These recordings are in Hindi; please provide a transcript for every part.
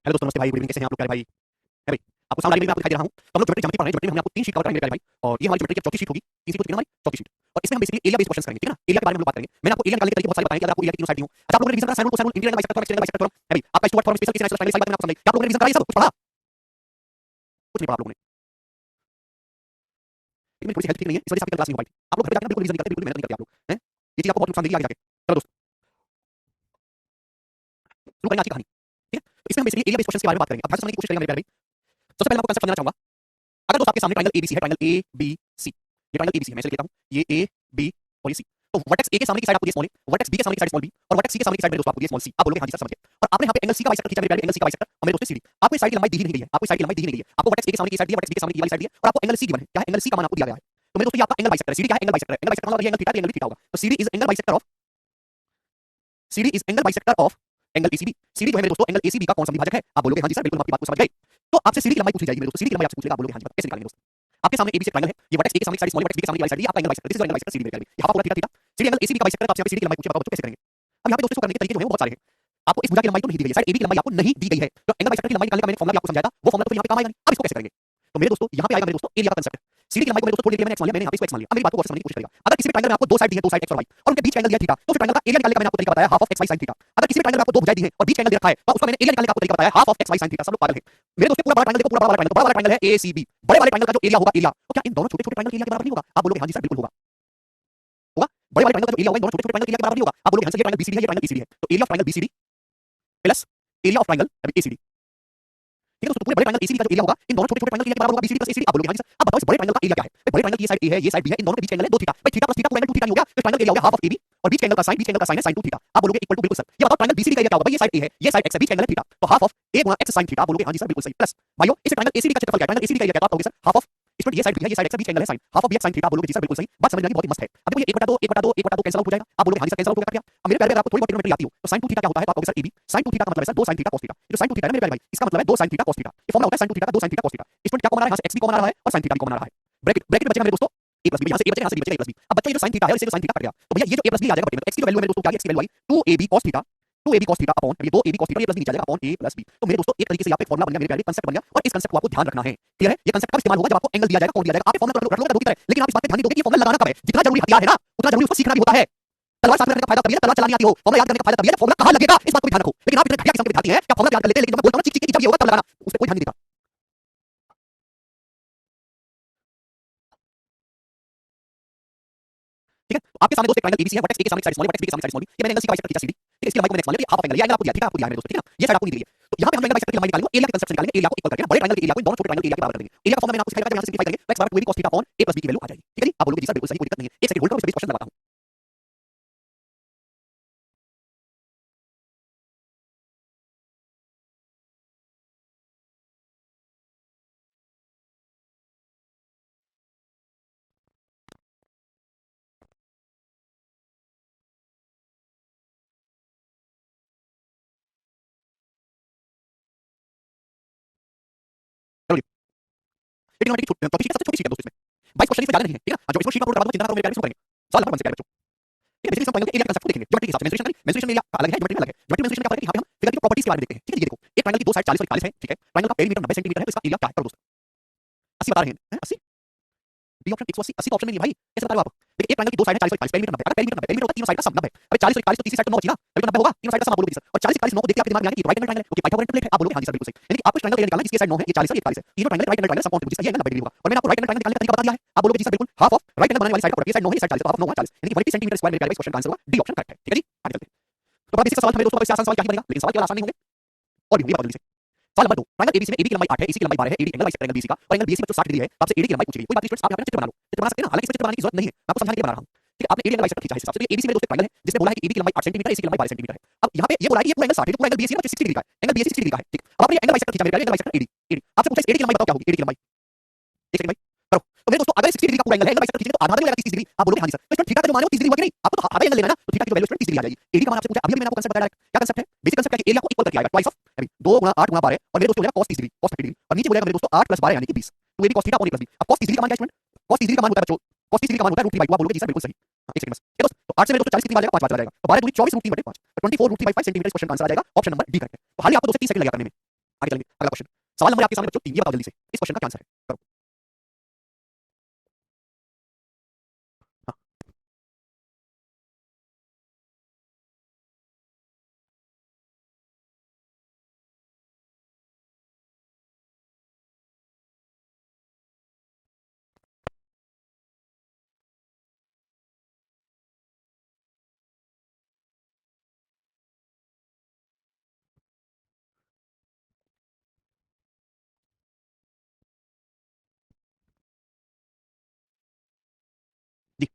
हेलो दोस्तों, नमस्ते भाई, गुड इवनिंग, कैसे हैं आप लोग प्यारे भाई? है भाई, आपको साउंड आ रही है? मैं आपको दिखाई दे रहा हूँ। तो हम लोग ज्योमेट्री जानते पढ़ रहे हैं, ज्योमेट्री में हमने आपको 3 शीट कवर कराएंगे मेरे प्यारे भाई, और ये हमारी ज्योमेट्री की चौथी शीट होगी। तीसरी तो हमारी चौथी शीट, और इसमें हम बेसिकली एरिया बेस्ड क्वेश्चंस करेंगे, ठीक है ना? एरिया के बारे में हम लोग बात करेंगे। मैंने आपको एरिया निकालने के तरीके बहुत सारे बताए कि अगर आपको एरिया की तीनों साइड दी हो। अच्छा, आप लोगों ने रिवीजन करा sine rule, cosine rule, integral angle bisector, external angle bisector, है भाई, आपका Stewart form, special case analysis, सारी बातें मैंने आपको समझाई। क्या आप लोगों ने रिवीजन कराई सब? कुछ पढ़ा? कुछ नहीं पढ़ा आप लोगों ने। लेकिन मेरी थोड़ी सी हेल्थ ठीक नहीं है, इस वजह से आपकी क्लास नहीं हो पाई थी। आप लोग घर पे जाके ना बिल्कुल रिवीजन नहीं करते, बिल्कुल मेहनत नहीं करते आप लोग, हैं? ये चीज आपको बहुत नुकसान देगी आगे जाके। चलो दोस्तों, शुरू करेंगे आज की कहानी, ठीक है? तो इसमें हम बेसिकली एरिया बेस्ड क्वेश्चंस के बारे में बात करेंगे। अब ध्यान से सुनने की कोशिश करेंगे मेरे प्यारे भाई। सबसे पहले मैं आपको कंसेप्ट समझाना चाहूंगा। अगर दोस्त आपके सामने ट्रायंगल एबीसी है, ट्रायंगल ए बी सी, ये ट्रायंगल एबीसी है, मैं इसे लेता हूं, ये ए बी और ये सी। तो वर्टेक्स ए के सामने की साइड आपको दिया स्मॉल ए, वर्टेक्स बी के सामने की साइड स्मॉल बी, और वर्टेक्स सी के सामने की साइड मेरे दोस्तों आपको दिया स्मॉल सी। आप बोलोगे हां जी सर समझ गए। और आपने यहां पे एंगल सी का बाइसेक्टर खींचा मेरे प्यारे, एंगल सी का बाइसेक्टर, और मेरे दोस्तों सीडी। आपको इस साइड की लंबाई दी ही नहीं गई है, आपको इस साइड की लंबाई दी ही नहीं गई है। आपको वर्टेक्स ए के सामने की साइड दी है, वर्टेक्स बी के सामने की वाली साइड दी है, और आपको एंगल सी गिवन है। क्या है? एंगल सी का मान आपको दिया गया है। तो मेरे दोस्तों ये आपका एंगल बाइसेक्टर है। सीडी क्या है? एंगल बाइसेक्टर है। एंगल बाइसेक्टर मतलब ये एंगल थीटा, ये एंगल थीटा होगा। तो CD is angle bisector of, CD is angle bisector of angle ACB. CD जो है मेरे दोस्तों एंगल एसीबी का कौन सा विभाजक है? आप बोलोगे हां जी सर, बिल्कुल हम आपकी बात को समझ गए। तो आपसे सीडी की लंबाई पूछी जाएगी मेरे दोस्तों, सीडी की लंबाई आपसे पूछेगा, आप बोलोगे हां जी बता, कैसे निकालेंगे दोस्तों? आपके सामने एबीसी ट्रायंगल है, ये वर्टेक्स ए के सामने की साइड स्मॉल, वर्टेक्स बी के सामने की वाली साइड, ये आपका angle bisector, this is angle bisector CD मेरे प्यारे। यहां पर पूरा theta theta, CD angle ACB का बाइसेक्टर, तो आपसे यहाँ पे सीडी की लंबाई पूछे, बताओ कैसे करेंगे? अब यहाँ पे दोस्तों करने के तरीके जो है वो बहुत सारे हैं। आपको इस भुजा की लंबाई तो नहीं दी गई है, साइड एबी की लंबाई आपको नहीं दी गई है, तो एंगल बाइसेक्टर की लंबाई निकालने का मैंने फॉर्मूला आपको समझाया था, वो फॉर्मूला तो यहाँ पे काम आएगा नहीं। अब इसको कैसे करेंगे? तो मेरे दोस्तों यहाँ पे आएगा मेरे दोस्तों एरिया का कांसेप्ट। सीडी की लंबाई को मेरे दोस्तों थोड़ी देर के लिए मैंने एक्स मान लिया, मैंने यहाँ पे इसको एक्स मान लिया। अब मेरी बात को और समझने की कोशिश करिएगा। अगर किसी भी ट्रायंगल में आपको दो साइड दी है, दो साइड एक्स और वाई, और उनके बीच का एंगल दिया थीटा, तो फिर ट्रायंगल का एरिया निकालने का मैंने आपको तरीका बताया half of x y sine theta. अगर किसी भी ट्रायंगल में आपको दो भुजाएं दी है और बीच का एंगल दे रखा है, तो उसका मैंने एरिया निकालने का आपको तरीका बताया half of x y sine theta. सब लोग पागल हैं मेरे दोस्तों। पूरा बड़ा ट्रायंगल देखो, पूरा बड़ा ट्रायंगल, बड़ा वाला ट्रायंगल है एसीबी। बड़े वाले ट्रायंगल का जो एरिया होगा, एरिया, तो क्या इन दोनों छोटे छोटे ट्रायंगल के एरिया के बराबर नहीं होगा? आप बोलोगे हां जी सर बिल्कुल होगा, होगा। बड़े वाले ट्रायंगल का जो एरिया होगा इन दोनों छोटे छोटे ट्रायंगल के एरिया के बराबर नहीं होगा। आप बोलोगे हां सर, ये ट्रायंगल बीसीडी है, ये ट्रायंगल ईसीडी है, तो area of triangle BCD plus area of triangle ACD, ठीक है दोस्तों। पूरे बड़े ट्रायंगल एसीडी का जो एरिया होगा इन दोनों छोटे छोटे ट्रायंगल के एरिया के बराबर होगा, बीसीडी प्लस एसीडी। आप बोलोगे हां जी सर, अब बताओ इस बड़े ट्रायंगल का एरिया क्या है? बड़े ट्रायंगल की ये साइड ए है, ये साइड बी है, इन दोनों के बीच का एंगल है 2 थीटा। भाई थीटा प्लस थीटा को एंगल 2 थीटा नहीं हो गया? तो ट्रायंगल एरिया हो गया हाफ ऑफ एबी, और बीच का एंगल का साइन है sin 2 थीटा। आप बोलोगे इक्वल टू, बिल्कुल सर। ये बताओ ट्रायंगल बीसीडी का एरिया क्या होगा? भाई ये साइड ए है, ये साइड एक्स है, बीच का एंगल है थीटा, तो हाफ ऑफ a गुणा x sin थीटा। आप बोलोगे हां जी सर बिल्कुल सही। प्लस भाइयों इस ट्रायंगल एसीडी का क्षेत्रफल क्या है? ट्रायंगल एसीडी का एरिया क्या है? आप कहोगे सर हाफ ऑफ, इसमें ये साइड बी है, ये साइड एक्स है, बीच का एंगल है sin, half of bx sin theta. आप बोलोगे जी सर बिल्कुल सही। बात समझ में आ गई, बहुत ही मस्त है। अब देखो ये 1/2 1/2 1/2 कैंसिल आउट हो जाएगा। आप बोलोगे हां जी सर कैंसिल आउट हो गया क्या? अब मेरे प्यारे अगर आपको थोड़ी बहुत ट्रिग्नोमेट्री आती हो, तो sin 2 थीटा क्या होता है? तो आप कहोगे सर ab, sin 2 थीटा का मतलब है sir 2 sin theta cos theta. ये जो sin 2 थीटा है ना मेरे प्यारे भाई, इसका मतलब है 2 sin थीटा cos थीटा। ये फॉर्मूला होता है sin 2 थीटा का 2 sin थीटा cos थीटा। इसमें क्या कॉमन आ रहा है? यहाँ से x भी कॉमन आ रहा है और sin थीटा भी कॉमन आ रहा है। ब्रैकेट ब्रैकेट में बचेगा मेरे दोस्तों a प्लस b, यहाँ से a बचेगा, यहाँ से b बचेगा a प्लस b। अब बच्चा ये जो sin थीटा है और इससे जो sin थीटा कट गया, तो भैया ये जो a प्लस b आ जाएगा ब्रैकेट में। x की जो वैल्यू है मेरे दोस्तों क्या है? x की वैल्यू आई 2ab cos theta, 2ab cos theta upon ये 2ab cos थीटा, ये प्लस b नीचे आ जाएगा अपॉन a प्लस b। तो मेरे दोस्तों एक तरीके से यहाँ पे फॉर्मूला बन गया मेरे प्यारे, कंसेप्ट बन गया, और इस कंसेप्ट को आपको ध्यान रखना है। क्लियर है? ये कंसेप्ट कब इस्तेमाल होगा? जब आपको एंगल दिया जाएगा, कोण दिया जाएगा। आप ये फॉर्मूला रख लोगे दो की तरह, लेकिन आप इस बात पे ध्यान नहीं दोगे कि ये फॉर्मूला लगाना कब है। जितना जरूरी हथियार है ना, उतना जरूरी उसको सीखना भी होता है। तलवार साथ में रखने का फायदा तभी है, तलवार चलानी आती हो। फॉर्मूला याद करने का फायदा तभी है, फॉर्मूला कहां लगेगा इस बात को भी ध्यान रखो। लेकिन आप इतने घटिया किस्म के विद्यार्थी हैं क्या फॉर्मूला याद कर लेते हैं, लेकिन जब मैं बोलता हूं ना चीख चीख के जब ये होगा तब लगाना, उस पे कोई ध्यान नहीं देता। ठीक है? तो आपके सामने दोस्त एक ट्रायंगल एबीसी है, वर्टेक्स ए के सामने की साइड स्मॉल, वर्टेक्स बी के सामने की साइड स्मॉल, ये मैंने एंगल सी का बाइसेक्टर खींचा सीडी, ठीक है? इसकी लंबाई को मैंने एक्स मान लिया, तो ये हाफ ऑफ एंगल, ये एंगल आपको दिया, ठीक है? आपको दिया है मेरे दोस्त, ठीक है ना? ये साइड आपको नहीं दी गई है। तो यहाँ पे हम एंगल बाइसेक्टर की लंबाई निकालेंगे, एरिया के कंसेप्ट से निकालेंगे, एरिया को इक्वल करके ना, बड़े ट्रायंगल के एरिया को इन दोनों छोटे ट्रायंगल के एरिया के बराबर कर देंगे। एरिया का फॉर्मूला मैंने आपको सिखाया था, यहाँ से सिंपलीफाई करेंगे, x बराबर 2ab cos theta upon a plus b की वैल्यू आ जाएगी, ठीक है जी? आप बोलोगे जी सर बिल्कुल सही, कोई दिक्कत नहीं है। एक सेकंड होल्ड करो, मैं इस पे क्वेश्चन लगाता हूं। चलो जी, ट्रिग्नोमेट्री की टॉपिक सबसे छोटी शीट है दोस्तों इसमें। 22 क्वेश्चन इसमें ज्यादा नहीं है, ठीक है ना? जो इसको शीट का करवा दूंगा, चिंता ना करो मेरे प्यारे, शुरू करेंगे। सवाल नंबर 1 से प्यारे बच्चों, ठीक है? बेसिकली हम ट्रायंगल के एरिया के कंसेप्ट को देखेंगे ज्योमेट्री के हिसाब से। मेंसुरेशन करें, मेंसुरेशन एरिया अलग है, ज्योमेट्री में अलग है। ज्योमेट्री मेंसुरेशन क्या करेंगे? यहाँ पे हम फिगर की प्रॉपर्टीज के बारे में देखते हैं, ठीक है? ये देखो, एक ट्रायंगल की दो साइड 40 और 41 है, ठीक है? ट्रायंगल का पेरीमीटर 90 सेंटीमीटर है, तो इसका एरिया क्या है? करो दोस्तों, 80 बता रहे हैं, 80 बी ऑप्शन 180, 80 का ऑप्शन नहीं है भाई, कैसे बता रहे हो आप? देखिए एक ट्रायंगल की दो साइड है 40 और 41, पेरीमीटर 90, अगर पेरीमीटर 90, पेरीमीटर होता है तीनों साइड का सम 90। अब 40 और 41 तो तीसरी साइड तो 9 बची ना, तभी तो 90 होगा। तीनों साइड का सम आप बोलोगे सर, और 40 41 9 को देख के आपके दिमाग में आएगा कि राइट एंगल ट्रायंगल है, ओके पाइथागोरस प्लेट है। आप बोलोगे हां जी सर बिल्कुल सही। यानी कि आपको इस ट्रायंगल का एरिया निकालना है, इसकी साइड 9 है, ये 40 है, ये 41 है। ये जो ट्रायंगल राइट एंगल ट्रायंगल सम कौन जिसका ये एंगल 90 डिग्री होगा, और मैंने आपको राइट एंगल ट्रायंगल निकालने का तरीका बता दिया है। आप बोलोगे जी सर बिल्कुल हाफ ऑफ राइट एंगल बनाने वाली साइड का प्रोडक्ट, ये साइड 9 है, ये साइड 40 है, तो हाफ ऑफ 9 40, यानी कि 180 सेंटीमीटर स्क्वायर मेरे प्यारे, इस क्वेश्चन का आंसर होगा डी ऑप्शन करेक्ट है, ठीक है जी? आगे चलते हैं। तो बड़ा बेसिक सवाल था मेरे दोस्तों, इससे आसान सवाल क्या ही बनेगा, लेकिन सवाल केवल आसान नहीं होंगे और भी होंगे, बात जल्दी से। सवाल नंबर 2, ट्रायंगल एबीसी में एबी की लंबाई 8 है, एसी की लंबाई 12 है, AD angle bisector angle BC का, और एंगल बीसी में 60 डिग्री है, तो आपसे एडी की लंबाई पूछ रही है। कोई बात नहीं स्टूडेंट्स, आप यहाँ पे चित्र बना लो, चित्र बना सकते हैं ना, हालांकि इसमें चित्र बनाने की जरूरत नहीं है, मैं आपको समझाने के लिए बना रहा हूं, ठीक है? आपने एडी एंगल बाइसेक्टर खींचा है इस हिसाब से, तो ये एबीसी में दोस्तों ट्रायंगल है जिसने बोला है कि एबी की लंबाई 8 सेंटीमीटर है, एसी की लंबाई 12 सेंटीमीटर है। अब यहाँ पे ये बोला है कि ये पूरा एंगल 60 है, तो पूरा एंगल बीसी है ना, 60 डिग्री का है, एंगल बीसी 60 डिग्री का है, ठीक? अब आपने एंगल बाइसेक्टर खींचा मेरे प्यारे, एंगल बाइसेक्टर एडी, एडी आपसे पूछा एडी की लंबाई बताओ क्या होगी, एडी की लंबाई, एक सेकंड भाई करो। तो मेरे दोस्तों अगर 60 डिग्री का पूरा एंगल है, एंगल बाइसेक्टर खींचेंगे तो आधा आधा लगेगा 30 डिग्री। आप बोलोगे हां जी सर, तो इसमें थीटा का जो मान है वो 30 डिग्री हुआ कि नहीं? आपको तो आधा एंगल लेना है ना, तो थीटा की जो वैल्यू 30 डिग्री आ जाएगी। एडी का मान आपसे पूछा, अभी मैंने आपको कंसेप्ट बताया डायरेक्ट, क्या कंसेप्ट है? बेसिक कंसेप्ट क्या है? एरिया को इक्वल करके आएगा, ट्वाइस ऑफ 2 गुणा 8 गुणा 12, और मेरे दोस्तों हो जाएगा cos 30 डिग्री, cos 30 डिग्री, और नीचे हो जाएगा मेरे दोस्तों 8 + 12 यानी कि 20, तो ये भी cos theta upon a + b। अब cos 30 डिग्री का मान क्या है स्टूडेंट? cos 30 डिग्री का मान होता है बच्चों, cos 30 डिग्री का मान होता है √3/2। आप बोलोगे जी सर बिल्कुल सही। हां एक सेकंड बस, ये दोस्त, तो 8 से मेरे दोस्तों 40 कितनी आ जाएगा? 5 चला जाएगा, तो 12 दूनी 24 √3/5, तो 24 √3/5 सेंटीमीटर, क्वेश्चन का आंसर आ जाएगा ऑप्शन नंबर डी करेक्ट है। तो हाल ही आपको 2 से 30 सेकंड लगेगा करने में, आगे चलेंगे अगला क्वेश्चन। सवाल नंबर आपके सामने बच्चों 3, ये बताओ जल्दी से इस क्वेश्चन का क्या आंसर है, करो। हाँ, जी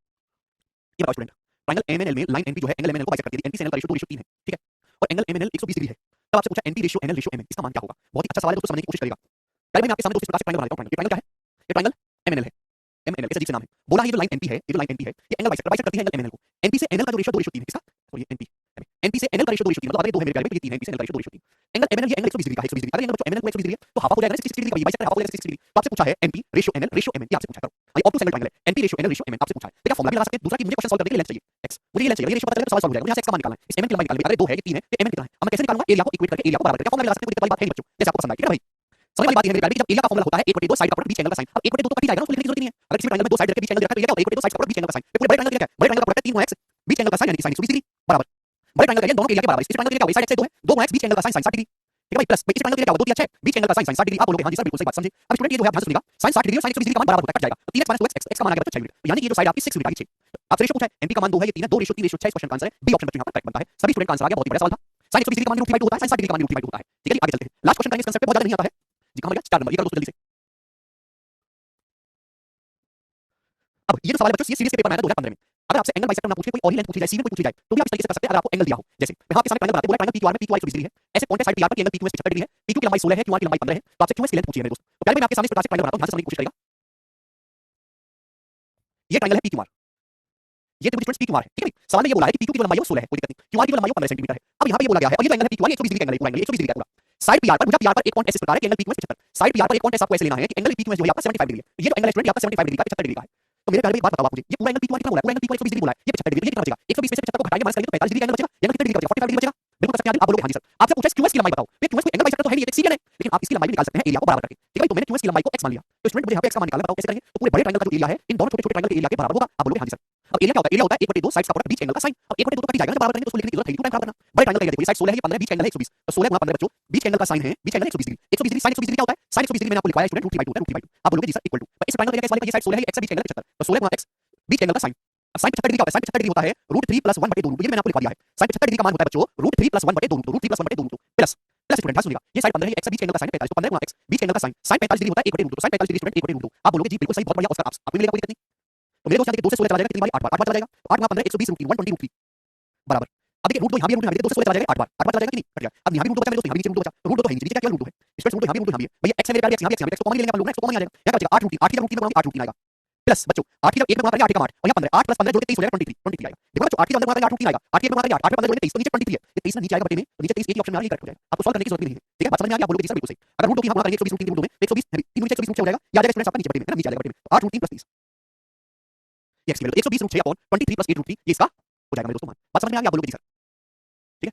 ये बताओ स्टूडेंट, ट्रायंगल एमएनएल में लाइन एनपी जो है एंगल एमएनएल को बाइसेक्ट करती है, एनपी से एनएल का रेशियो 2:3 है, ठीक है, और एंगल एमएनएल 120 डिग्री है। तब आपसे पूछा NP ratio NL ratio MN, इसका मान क्या होगा? बहुत ही अच्छा सवाल है दोस्तों, समझने की कोशिश करिएगा। पहले मैं आपके सामने दोस्तों इस प्रकार से ट्रायंगल बना देता हूं। ट्रायंगल क्या है? ये ट्रायंगल एमएनएल है, एमएनएल इस अजीब से नाम है। बोला है ये जो लाइन एनपी है, ये जो लाइन एनपी है ये एंगल बाइसेक्ट करती है एंगल एमएनएल को। एनपी से एनएल का जो रेशियो 2:3 है, किसका? सॉरी एनपी, एनपी से एनएल का रेशियो 2:3 मतलब अगर ये 2 है मेरे ख्याल में, तो ये 3 है, एनपी से एनएल का रेशियो 2:3। एंगल एमएनएल ये एंगल 120 डिग्री का है, 120 डिग्री। अगर एंगल बच्चों एमएनएल को 120 डिग्री है तो हाफ हाफ हो जाएगा ना, 60 डिग्री का, बाइसेक्ट हाफ हो जाएगा 60 डिग्री। तो आपसे पूछा है NP ratio NL ratio MN, ये आपसे पूछा है, करो। ये ऑब्टूस एंगल ट्रायंगल है, NP ratio NL ratio MN आपसे पूछा है। तो क्या फॉर्मूला भी लगा सकते हैं? दूसरा कि मुझे क्वेश्चन सॉल्व करने के लिए लेंथ चाहिए x, मुझे ये लेंथ चाहिए, ये रेशियो पता चलेगा तो सवाल सॉल्व हो जाएगा। मुझे यहाँ से x का मान निकालना है, इस एमएन की लंबाई निकालनी है। अगर 2 है, ये 3 है, तो एमएन कितना है? अब मैं कैसे निकालूंगा? एरिया को इक्वेट करके एरिया को बराबर करके फॉर्मूला लगा सकते हैं, कोई दिक्कत वाली बात है नहीं बच्चों, जैसे आपको पसंद आए, ठीक है भाई। समझ वाली बात ये है मेरे ख्याल में कि जब एरिया का फॉर्मूला होता है 1/2 साइड का प्रोडक्ट बीच एंगल का साइन। अब 1/2 तो कट ही जाएगा ना, उसको लिखने की जरूरत नहीं है। अगर किसी ट्रायंगल में 2 साइड रखे बीच एंगल रखा है तो ये क्या होता है? 1/2 साइड का प्रोडक्ट बीच एंगल का साइन। पूरे बड़े ट्रायंगल के लिए क्या है? बड़े ट्रायंगल का प्रोडक्ट 3 x बीच एंगल का साइन यानी कि sin 120 डिग्री बराबर। बड़े ट्रायंगल के लिए दोनों के एरिया के बराबर। इस ट्रायंगल के लिए क्या होगा? साइड x से 2 है, 2x बीच एंगल का साइन 60 डिग्री, ठीक है भाई, प्लस इस ट्रायंगल के लिए क्या होगा? 2 3 6 बीच एंगल का साइन 60 डिग्री। आप बोलोगे हां जी सर बिल्कुल सही बात समझे। अब स्टूडेंट ये जो है ध्यान से सुनिएगा, sin 60 डिग्री और sin 120 डिग्री का मान बराबर होता है, कट जाएगा। तो 3x 2x x का मान आ गया बच्चों 6 यूनिट। यानी कि ये जो साइड आपकी 6 यूनिट आ गई 6। आपसे रेशियो पूछा है, एनपी का मान 2 है, ये 3 है, 2 रेशियो 3 रेशियो 6 इस क्वेश्चन का आंसर है बी ऑप्शन बच्चों यहाँ पर करेक्ट बनता है। सभी स्टूडेंट का आंसर आ गया, बहुत ही बड़ा सवाल था। sin 120 डिग्री का मान √3/2 होता है, sin 60 डिग्री का मान √3/2 होता है, ठीक है जी। आगे चलते हैं, लास्ट क्वेश्चन करेंगे इस कांसेप्ट पे, बहुत ज्यादा नहीं आता है जी। कहां गया 4 नंबर, ये करो दोस्तों जल्दी से। अब ये जो सवाल है बच्चों, सीरीज के पेपर में आया था 2015 में। अगर आपसे एंगल बाइसेक्टर ना पूछे, कोई और ही लेंथ पूछी जाए, सी में कोई पूछी जाए, तो भी आप इस तरीके से कर सकते हैं। अगर आपको एंगल दिया हो, जैसे मैं आपके सामने ट्रायंगल बनाते बोला ट्रायंगल पीक्यूआर में पीक्यू 120 डिग्री है, ऐसे पॉइंट है साइड पीआर पर कि एंगल पीक्यू 75 डिग्री है, पीक्यू की लंबाई 16 है, क्यूआर की लंबाई 15 है, तो आपसे क्यूएस की लेंथ पूछी है मेरे दोस्त। तो पहले मैं आपके सामने इस प्रकार से ट्रायंगल बनाता हूं, ध्यान से समझने की कोशिश करिएगा। ये ट्रायंगल है पीक्यूआर, ये त्रिभुज स्टूडेंट्स पीक्यूआर है, ठीक है भाई। सवाल में ये बोला है कि पीक्यू की जो लंबाई है वो 16 है, कोई दिक्कत नहीं, क्यूआर की जो लंबाई है 15 सेंटीमीटर है। अब यहाँ पे ये बोला गया है, और ये जो एंगल है पीक्यूआर, ये 120 डिग्री का एंगल है, पूरा एंगल 120 डिग्री का पूरा। साइड पीआर पर, भुजा पीआर पर एक पॉइंट ऐसे प्रकार है कि एंगल पीक्यू 75, साइड पीआर पर एक पॉइंट ऐसे आपको ऐसे लेना है कि एंगल पीक्यू जो है आपका 75 डिग्री है। तो ये जो एंगल है स्टूडेंट आपका 75 डिग्री का 75 डिग्री का है। तो मेरे ख्याल में एक बात बताओ आप मुझे, ये पूरा एंगल पीक्यू कितना बोला है? पूरा एंगल पीक्यू 120 डिग्री बोला है, ये 75 डिग्री, ये कितना बचेगा? 120 में से 75 को घटाएंगे माइनस करेंगे तो 45 डिग्री का एंगल बचेगा। एंगल कितने डिग्री का बचेगा? 45 डिग्री बचेगा। बिल्कुल कर सकते हैं आप बोलोगे हां जी सर। आपसे पूछा क्यूएस की लंबाई बताओ, ये क्यूएस को एंगल बाइसेक्टर तो है नहीं, ये एक सीकन है, लेकिन आप इसकी लंबाई भी निकाल सकते हैं एरिया को बराबर करके, ठीक है भाई। तो मैंने क्यूएस की लंबाई को x मान लिया, तो स्टूडेंट मुझे यहाँ पे x का मान निकालना, बताओ कैसे करेंगे? तो पूरे बड़े ट्रायंगल का जो एरिया है इन दोनों छोटे छोटे ट्रायंगल के एरिया के बराबर होगा। आप बोलोगे हां जी सर। अब एरिया क्या होता है? एरिया होता है 1/2 साइड्स का प्रोडक्ट बीच एंगल का साइन। अब 1/2 तो कट ही जाएगा ना, बराबर करेंगे तो उसको लिखने की जरूरत है नहीं, 2 टाइम बराबर करना। बड़े ट्रायंगल का एरिया देखो, ये साइड 16 है, ये 15 है, बीच एंगल है 120, तो 16 गुणा 15 बच्चों, बीच एंगल का साइन है, बीच एंगल है 120 डिग्री, 120 डिग्री, sin 120 डिग्री क्या होता है? sin 120 डिग्री मैंने आपको लिखवाया स्टूडेंट √3/2 होता है, √3/2। आप बोलोगे जी सर इक्वल टू, इस ट्रायंगल का एरिया कैसे? ये साइड 16 है, ये x है, बीच एंगल है 75, तो 16 गुणा x बीच एंगल का साइन। अब sin 75 डिग्री क्या होता है? sin 75 डिग्री होता है √3 + 1/2, ये मैंने आपको लिखवा दिया है। sin 75 डिग्री का मान होता है बच्चों √3 + 1/2, √3 + 1/2 प्लस प्लस स्टूडेंट ध्यान सुनिएगा, ये साइड 15 है, ये x है, बीच एंगल का साइन है 45, तो 15 गुणा x बीच एंगल का साइन, sin 45 डिग्री होता है 1/2, तो sin 45 डिग्री स्टूडेंट 1/2। आप बोलोगे जी बिल्कुल सही, बहुत बढ़िया ऑस्कर, आपको मिलेगा, कोई दिक्कत नहीं। तो मेरे दोस्त यहाँ देखिए 2 से 16 चला जाएगा, कितनी बारी 8 बार, 8 बार चला जाएगा, तो 8 गुणा 15 120 √3, 120 √3 बराबर। अब देखिए √2 यहाँ भी √2 यहाँ भी, 2 से 16 चला जाएगा 8 बार, 8 बार चला जाएगा कि नहीं? कट गया। अब यहाँ भी √2 बचा मेरे दोस्त, यहाँ भी नीचे √2 बचा, √2 तो है ही नहीं, नीचे क्या √2 है? इसमें √2 यहाँ भी √2 यहाँ भी है, भैया x है मेरे प्यारे, x यहाँ भी x यहाँ भी, x को कॉमन ले लेंगे अपन लोग ना, x को कॉमन आ जाएगा, यहाँ क्या बचेगा 8 √3, 8 की जब √3 में 8 √3 आएगा, प्लस बच्चों 8 की जब 1 में गुणा करेंगे 8 का 8 और यहाँ 15, 8 + 15 जोड़ के 23 हो जाएगा 23, 23 आएगा। देखो बच्चों 8 की जब 1 में गुणा करेंगे 8 √3 आएगा, 8 की 1 में गुणा करेंगे 8, 8 में 15 जोड़ के 23, तो नीचे 23 है, ये 23 ना नीचे आएगा बटे में, तो नीचे 23 एक ही ऑप्शन में आ रहा है, ये करेक्ट हो जाएगा। आपको सॉल्व करने की जरूरत नहीं है, ठीक है, बात समझ में आ गई? आप बोलोगे जी सर बिल्कुल सही। अगर √2 की हम गुणा करेंगे 120 √3 में, 120 है, 3 नीचे 120 नीचे हो जाएगा, ये आ जाएगा स्टूडेंट्स आपका नीचे बटे में, है ना, नीचे आ जाएगा बटे में, तो 8 √3 + 30, ये x की वैल्यू 120 √6 अपॉन 23 + 8 √3, ये इसका हो जाएगा मेरे दोस्तों मान। बात समझ में आ गई? आप बोलोगे जी सर। ठीक है।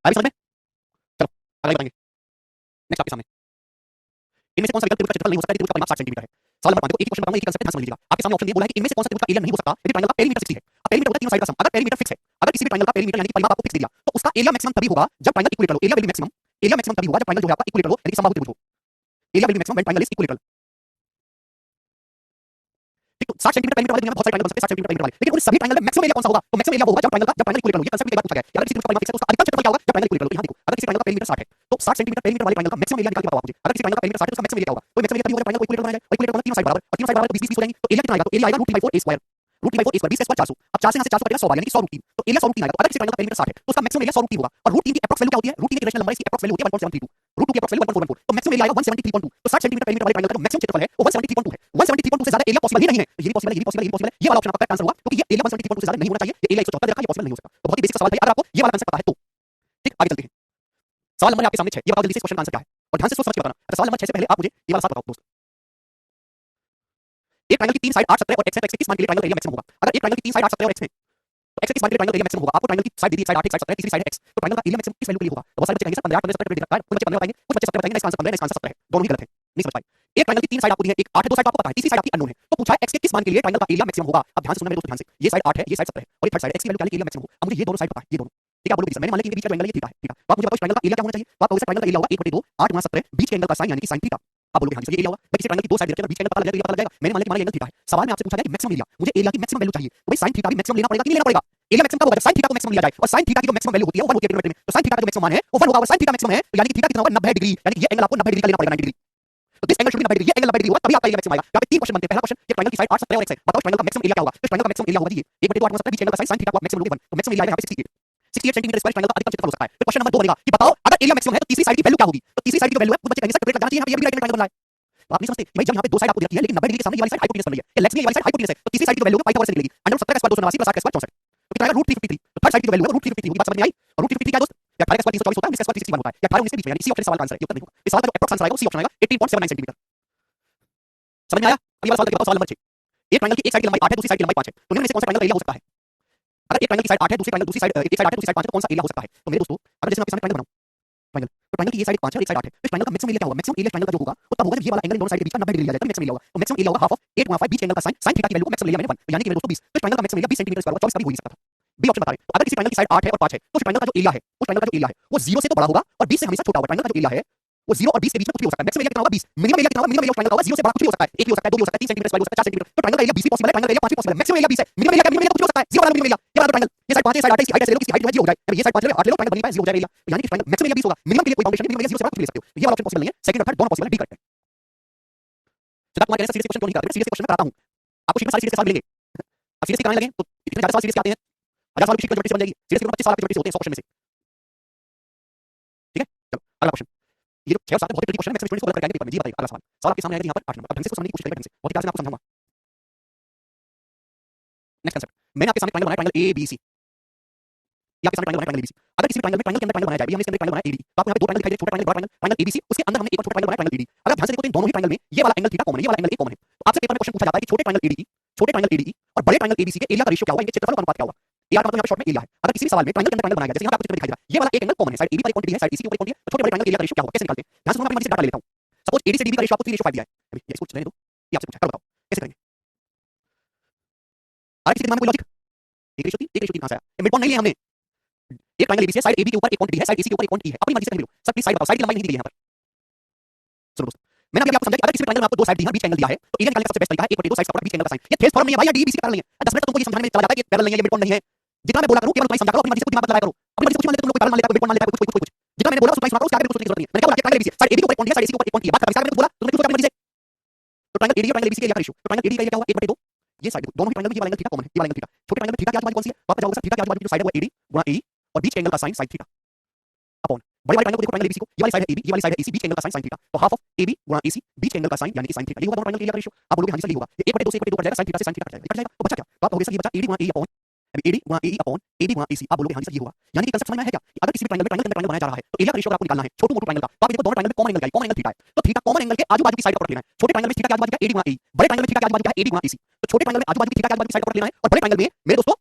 आगे समझ में? चलो अगला बताएंगे। नेक्स्ट आपके सामने इनमें से कौन सा विकल्प त्रिभुज का क्षेत्रफल नहीं हो सकता यदि त्रिभुज का परिमाप 60 सेंटीमीटर है? सवाल नंबर 5 देखो एक ही क्वेश्चन बताऊंगा, एक ही कंसेप्ट है, ध्यान से समझ लीजिएगा। आपके सामने ऑप्शन दिए बोला है कि इनमें से कौन सा त्रिभुज का एरिया नहीं हो सकता यदि ट्रायंगल का पेरीमीटर 60 है। अब पेरीमीटर होता है तीनों साइड का सम, अगर पेरीमीटर फिक्स है, अगर किसी भी ट्रायंगल का पेरीमीटर यानी कि परिमाप आपको फिक्स दे दिया तो उसका एरिया मैक्सिमम तभी होगा जब ट्रायंगल इक्विलेटरल हो। Area will be maximum, area maximum तभी होगा जब ट्रायंगल जो है आपका इक्विलेटरल हो यानी कि समबाहु त्रिभुज हो। Area will be maximum when triangle is equilateral. ठीक, तो 60 सेंटीमीटर पेरीमीटर वाले दुनिया में बहुत सारे ट्रायंगल बन सकते हैं 60 सेंटीमीटर पेरीमीटर वाले, लेकिन उन सभी ट्रायंगल में मैक्सिमम एरिया कौन सा होगा? तो मैक्सिमम एरिया वो होगा जब ट्रायंगल इक्विलेटरल हो। ये कंसेप्ट भी एक बार पूछा गया है कि अगर किसी त्रिभुज का परिमाप फिक्स है तो उसका अधिकतम क्षेत्रफल क्या होगा? जब ट्रायंगल इक्विलेटरल हो। यहां देखो अगर किसी ट्रायंगल का पेरीमीटर 60 है तो 60 सेंटीमीटर पेरीमीटर वाले ट्रायंगल का मैक्सिमम एरिया निकाल के बताओ आप मुझे। अगर किसी ट्रायंगल का पेरीमीटर 60 है तो उसका मैक्सिमम एरिया क्या होगा? तो मैक्सिमम एरिया तभी होगा जब ट्रायंगल को इक्विलेटरल बनाया जाए। इक्विलेटरल मतलब तीनों साइड बराबर और तीनों साइड बराबर तो 20 20 हो जाएंगे तो एरिया कितना आएगा? तो एरिया आएगा √3/4 a square, √3/4 a square 20 square 400। अब 4 से यहां से 400 कटेगा 100 बार यानी कि 100 √3, तो एरिया 100 √3 आएगा। तो अगर किसी ट्रायंगल का पेरीमीटर 60 है तो उसका मैक्सिमम एरिया 100 √3 होगा और √3 की एप्रोक्स वैल्यू क्या होती है? √3 की रेशनल नंबर इसकी एप्रोक्स वैल्यू होती है 1.732, √2 की एप्रोक्स वैल्यू 1.414, तो मैक्सिमम एरिया आएगा 173.2। तो 60 सेंटीमीटर पेरीमीटर वाले ट्रायंगल का जो मैक्सिमम क्षेत्रफल है वो 173.2 है। 173.2 से ज्यादा एरिया पॉसिबल ही नहीं है। ये भी पॉसिबल है, ये भी पॉसिबल है, ये भी पॉसिबल है। ये वाला ऑप्शन आपका करेक्ट आंसर होगा क्योंकि ये एरिया 173.2 से ज्यादा नहीं होना चाहिए। ये एरिया 174 रखा है, ये पॉसिबल नहीं हो सकता। तो बहुत ही बेसिक सवाल था, अगर आपको ये वाला आंसर पता है तो ठीक। आगे चलते हैं, सवाल नंबर आपके सामने 6। ये बताओ जल्दी से इस क्वेश्चन का आंसर क्या है और ध्यान से सोच समझ के बताना। अच्छा सवाल नंबर 6 से पहले आप मुझे ये वाला सवाल बताओ दोस्त। एक ट्रायंगल की तीन साइड 8 17 और x है तो x के किस मान के लिए ट्रायंगल का एरिया मैक्सिमम होगा? अगर एक ट्रायंगल की तीन साइड 8 17 और x है तो x के किस मान के लिए ट्रायंगल का एरिया मैक्सिमम होगा? आपको ट्रायंगल की साइड दी है, साइड 8 एक साइड 17 है, तीसरी साइड है x, तो ट्रायंगल का एरिया मैक्सिमम किस वैल्यू के लिए होगा? तो बहुत सारे बच्चे कहेंगे सर 15 15 17 दिखता है, कुछ बच्चे 15 बताएंगे, कुछ बच्चे 17 बताएंगे। इसका आंसर 15 है, इसका आंसर 17 है, दोनों ही गलत है, नहीं समझ पाए। एक ट्रायंगल की तीन साइड आपको दी है, एक 8 है, दो साइड आपको पता है, तीसरी साइड आपकी अननोन है, तो पूछा है x के किस मान के लिए ट्रायंगल का एरिया मैक्सिमम होगा? अब ध्यान से सुनना मेरे दोस्त, ध्यान से, ये साइड 8 है, ये साइड 17 है और ये थर्ड साइड x की वैल्यू क्या है एरिया मैक्सिमम हो। अब मुझे ये दोनों साइड पता है, ये दोनों ठीक है। आप बोलोगे सर मैंने मान लिया कि इनके बीच का ट्रायंगल ये थीटा है, ठीक है, तो आप मुझे बताओ इस ट्रायंगल का एरिया क्या होना चाहिए? तो आप कहोगे सर ट्रायंगल का एरिया होगा 1/2 8 × 17 बीच के एंगल का साइन यानी कि sin थीटा। आप बोलोगे हां जी सर ये एरिया होगा। मैं किसी ट्रायंगल की दो साइड रखकर बीच के एंगल पता लग जाएगा, पता लग जाएगा। मैंने मान लिया कि हमारा एंगल थीटा है। सवाल में आपसे पूछा गया कि मैक्सिमम एरिया, मुझे एरिया की मैक्सिमम वैल्यू चाहिए, तो भाई sin थीटा भी मैक्सिमम लेना पड़ेगा कि नहीं लेना पड़ेगा? एरिया मैक्सिमम कब होगा? जब sin थीटा को मैक्सिमम लिया जाए और sin थीटा की जो मैक्सिमम वैल्यू होती है वो 1 होती है ट्रिग्नोमेट्री में, तो sin थीटा का जो मैक्सिमम मान है वो 1 होगा और sin थीटा मैक्सिमम है तो यानी कि थीटा कितना होगा? 90 डिग्री, यानी कि ये एंगल आपको 90 डिग्री का लेना पड़ेगा, 90 डिग्री। तो this angle should be 90 degree, ये एंगल 90 डिग्री होगा तभी आपका एरिया मैक्सिमम आएगा। यहाँ पे तीन क्वेश्चन बनते हैं। पहला क्वेश्चन, ये ट्रायंगल की साइड 8 17 और x है, बताओ ट्रायंगल का मैक्सिमम एरिया क्या होगा? तो ट्रायंगल का मैक्सिमम एरिया होगा जी ये 1/2 8 × 17 बीच एंगल का साइन sin थीटा को आप मैक्सिमम लोगे 1, तो मैक्सिमम एरिया यहाँ पे 68 सेंटीमीटर स्क्वायर ट्रायंगल का अधिकतम क्षेत्रफल हो सकता है। फिर क्वेश्चन नंबर 2 बनेगा कि बताओ अगर एरिया मैक्सिमम है तो तीसरी साइड की वैल्यू क्या होगी? तो तीसरी साइड की वैल्यू है, कुछ बच्चे कहेंगे सर कैलकुलेट लग जाना चाहिए, यहाँ पे ये भी राइट एंगल ट्रायंगल बन रहा है। तो आप नहीं समझते कि भाई जब यहाँ पे दो साइड आपको दी जाती है लेकिन 90 डिग्री के सामने ये वाली साइड हाइपोटेन्यूज बन रही है, ये लेग्स में ये वाली साइड हाइपोटेन्यूज है, तो तीसरी साइड की वैल्यू पाई पावर से निकलेगी √17 का स्क्वायर 289 + 8 का स्क्वायर 64, तो कितना आएगा? √353। तो थर्ड साइड की वैल्यू है √353 होगी। बात समझ में आई? और √353 क्या है दोस्त? या 18 का स्क्वायर 324 होता है, 19 का स्क्वायर 361 होता है, या 18 19 के बीच में, यानी सी ऑप्शन सवाल का आंसर है, ये उत्तर नहीं होगा। इस सवाल का जो एप्रोक्स आंसर आएगा वो सी ऑप्शन आएगा 18.79 सेंटीमीटर। समझ में आया? अगला सवाल देखिए, सवाल नंबर 6। एक ट्रायंगल की एक साइड की लंबाई 8 है, दूसरी साइड की लंबाई 5 है, तो निम्न में से कौन सा ट्रायंगल का एरिया हो सकता है? अगर एक ट्रायंगल की साइड 8 है, दूसरी ट्रायंगल दूसरी साइड एक साइड 8 है, दूसरी साइड 5 है, तो कौन सा एरिया हो सकता है? तो मेरे दोस्तों अगर जैसे मैं आपके सामने ट्रायंगल बनाऊं ट्रायंगल, तो ट्रायंगल की ये साइड 5 है और एक साइड 8 है, तो ट्रायंगल का मैक्सिमम एरिया क्या होगा? मैक्सिमम एरिया ट्रायंगल का जो होगा वो तब होगा जब ये वाला एंगल इन दोनों साइड के बीच का 90 डिग्री लिया जाए, तब मैक्सिमम एरिया होगा। तो मैक्सिमम एरिया होगा हाफ ऑफ 8 × 5 बीच एंगल का sin थीटा की वैल्यू को मैक्सिमम एरिया मैंने 1, यानी कि मेरे दोस्तों 20, तो ट्रायंगल का मैक्सिमम एरिया 20 सेंटीमीटर स्क्वायर होगा, 24 कभी हो ही नहीं सकता था। बी ऑप्शन बता रहे। तो अगर किसी ट्रायंगल की साइड 8 है और 5 है तो उस ट्रायंगल का जो एरिया है, उस ट्रायंगल का जो एरिया है वो 0 से तो बड़ा होगा और 20 से हमेशा छोटा होगा। ट्रायंगल का जो एरिया है वो 0 और 20 के बीच में कुछ भी हो सकता है। मैक्सिमम एरिया कितना होगा? 20। मिनिमम एरिया कितना होगा? मिनिमम एरिया ट्रायंगल का होगा 0 से बड़ा कुछ भी हो सकता है, 1 भी हो सकता है, 2 भी हो सकता है, 3 सेंटीमीटर स्क्वायर हो सकता है, 4 सेंटीमीटर, तो ट्रायंगल का एरिया 20 भी पॉसिबल है, ट्रायंगल का एरिया 5 भी पॉसिबल है। मैक्सिमम एरिया 20 है, मिनिमम एरिया क्या? मिनिमम एरिया कुछ भी हो सकता है, 0 वाला मिनिमम एरिया, ये वाला ट्रायंगल, ये साइड 5 है, साइड 8 है, इसकी हाइट ऐसे ले लो, इसकी हाइट जो है 0 हो जाए, ये साइड 5 ले लो, 8 ले लो, ट्रायंगल बन नहीं पाए, 0 हो जाएगा एरिया, यानी कि ट्रायंगल मैक्सिमम एरिया 20 होगा। मिनिमम के लिए कोई बाउंडेशन नहीं, मिनिमम एरिया 0 से बड़ा कुछ भी ले सकते हो। ये वाला ऑप्शन पॉसिबल नहीं है, सेकंड और थर्ड दोनों पॉसिबल है, डी करेक्ट है। सिद्धार्थ कुमार कहते हैं सीरीज क्वेश्चन क्यों नहीं कराते? सीरीज क्वेश्चन में कराता हूं, आपको शीट में सारी सीरीज के सवाल मिलेंगे। अब सीरीज कराने लगे तो इतने ज्यादा सवाल सीरीज के आते हैं, 1000 सवाल की शीट ज्योमेट्री से बन जाएगी। सीरीज के 25 सवाल की ज्योमेट्री से होते हैं 100 क्वेश्चन में से, ठीक है। चलो अगला क्वेश्चन, ये जो 6 और 7 बहुत ट्रिकी क्वेश्चन है, मैक्सिमम स्टूडेंट्स को गलत कर जाएंगे पेपर में। जी बताइए अगला सवाल, सवाल आपके सामने आएगा यहाँ पर 8 नंबर। अब ढंग से समझने की कोशिश करिएगा, ढंग से बहुत ही प्यार से मैं आपको समझाऊंगा। नेक्स्ट कंसेप्ट, मैंने आपके सामने ट्रायंगल बनाया, ट्रायंगल ABC, ये आपके सामने ट्रायंगल बनाया, ट्रायंगल ABC। अगर किसी भी ट्रायंगल में ट्रायंगल के अंदर ट्रायंगल बनाया जाए, अभी हम इसके अंदर ट्रायंगल बनाया AD, तो आपको यहाँ पे दो ट्रायंगल दिखाई दे, छोटा ट्रायंगल, बड़ा ट्रायंगल, ट्रायंगल ABC, उसके अंदर हमने एक और छोटा ट्रायंगल बनाया, ट्रायंगल AD। अगर ध्यान से देखो तो इन दोनों ही ट्रायंगल में ये वाला एंगल थीटा कॉमन है, ये वाला एंगल A कॉमन है। तो आपसे पेपर में क्वेश्चन पूछा जाता है कि छोटे ट्रायंगल ADE और बड़े ट्रायंगल ABC के एरिया का रेशियो क्या होगा, इनके क्षेत्रफल का अनुपात क्या होगा? एआर का मतलब यहाँ पे शॉर्ट में एरिया है। अगर किसी भी सवाल में ट्रायंगल के अंदर ट्रायंगल बनाया जाए, जैसे यहाँ पे आपको चित्र में दिखाई दे रहा है, ये वाला एक एंगल कॉमन है, साइड AB पर एक क्वांटिटी है, साइड AC के ऊपर एक क्वांटिटी है, तो छोटे बड़े ट्रायंगल एरिया का रेशियो क्या होगा, कैसे निकालते हैं? ध्यान से सुनना, मैं इससे डाटा ले लेता हूं। सपोज AD से DB का रेशियो आपको 3 रेशियो 5 दिया है, अभी ये इसको रहने दो, ये आपसे पूछा है, करो बताओ कैसे करेंगे? अगर किसी दिमाग में कोई लॉजिक, 1 रेशियो 3, 1 रेशियो 3 कहां से आया? ये मिड पॉइंट नहीं लिया हमने। एक ट्रायंगल ABC है, साइड AB के ऊपर एक क्वांटिटी है, साइड AC के ऊपर एक क्वांटिटी है, अपनी मर्जी से कहीं भी लो। सर प्लीज साइड बताओ, साइड की लंबाई नहीं दी है यहाँ पर। सुनो दोस्तों, मैंने अभी आपको समझाया कि अगर किसी ट्रायंगल में आपको दो साइड दी है, बीच एंगल दिया है, तो एरिया निकालने का सबसे बेस्ट तरीका है 1/2 साइड का बीच एंगल का साइन। ये थेस फॉर्म नहीं है भाई, या DBC का पैरेलल नहीं है। 10 मिनट तो तुमको ये समझाने में चला जाता है कि पैरेलल नहीं है, ये मिड पॉइंट नहीं है। जितना मैं बोला करूं केवल उतना ही समझा करो, अपनी मर्जी से कुछ दिमाग मत लगाया करो, अपनी मर्जी से कुछ मान लेते तुम लोग, कोई पैरेलल मान लेता है, कोई मिड पॉइंट मान लेता है, कुछ जितना मैंने बोला उतना ही सुना करो, उसके आगे कुछ सोचने की जरूरत नहीं है। मैंने क्या बोला कि ट्रायंगल ABC साइड AB के ऊपर एक क्वांटिटी है, साइड AC के ऊपर एक क्वांटिटी है, बात खत्म। इसका मैंने बोला तुमने क्यों सोचा अपनी मर्जी से? तो ट्रायंगल AD और ट्रायंगल ABC के एरिया का रेशियो, तो ट्रायंगल AD का एरिया क्या होगा? 1/2, ये साइड दोनों ही ट्रायंगल में ये वाला एंगल थीटा कॉमन है, ये वाला एंगल थीटा। छोटे ट्रायंगल में थीटा की आजू बाजू कौन सी है? वापस जाओगे सर, थीटा की आजू बाजू जो साइड है वो AD गुणा AE और बीच एंगल का साइन sin थीटा अपॉन बड़े वाले ट्रायंगल को देखो, ट्रायंगल ABC को, ये वाली साइड है AB, ये वाली साइड है AC, बीच एंगल का साइन sin थीटा, तो हाफ ऑफ AB गुणा AC बीच एंगल का साइन यानी कि sin थीटा, ये होगा दोनों ट्रायंगल के एरिया का रेशियो। आप बोलोगे हां जी सर ये होगा, ये 1/2 से 1/2 कट जाएगा, sin थीटा से sin थीटा कट जाएगा, ये कट जाएगा, तो बचा क्या? तो आप कहोगे सर ये बचा AD गुणा AE अपॉन AD गुणा AE अपॉन AB गुणा AC। आप बोलोगे हां जी सर ये होगा, यानी कि कंसेप्ट समझ में है क्या? अगर किसी भी ट्रायंगल में ट्रायंगल के अंदर ट्रायंगल बनाया जा रहा है तो एरिया का रेशियो आपको निकालना है छोटू मोटू ट्रायंगल का, तो आप देखो दोनों ट्रायंगल में कॉमन एंगल क्या है? कॉमन एंगल थीटा है, तो थीटा कॉमन एंगल के आजू बाजू की साइड का प्रोडक्ट लेना है। छोटे ट्रायंगल में थीटा के आजू बाजू का AD गुणा AE, बड़े ट्रायंगल में थीटा के आजू बाजू का AD गुणा AC। तो छोटे ट्रायंगल में आजू बाजू की थीटा के आजू बाजू की साइड का प्रोडक्ट लेना है और बड़े ट्रायंगल में मेरे दोस्तों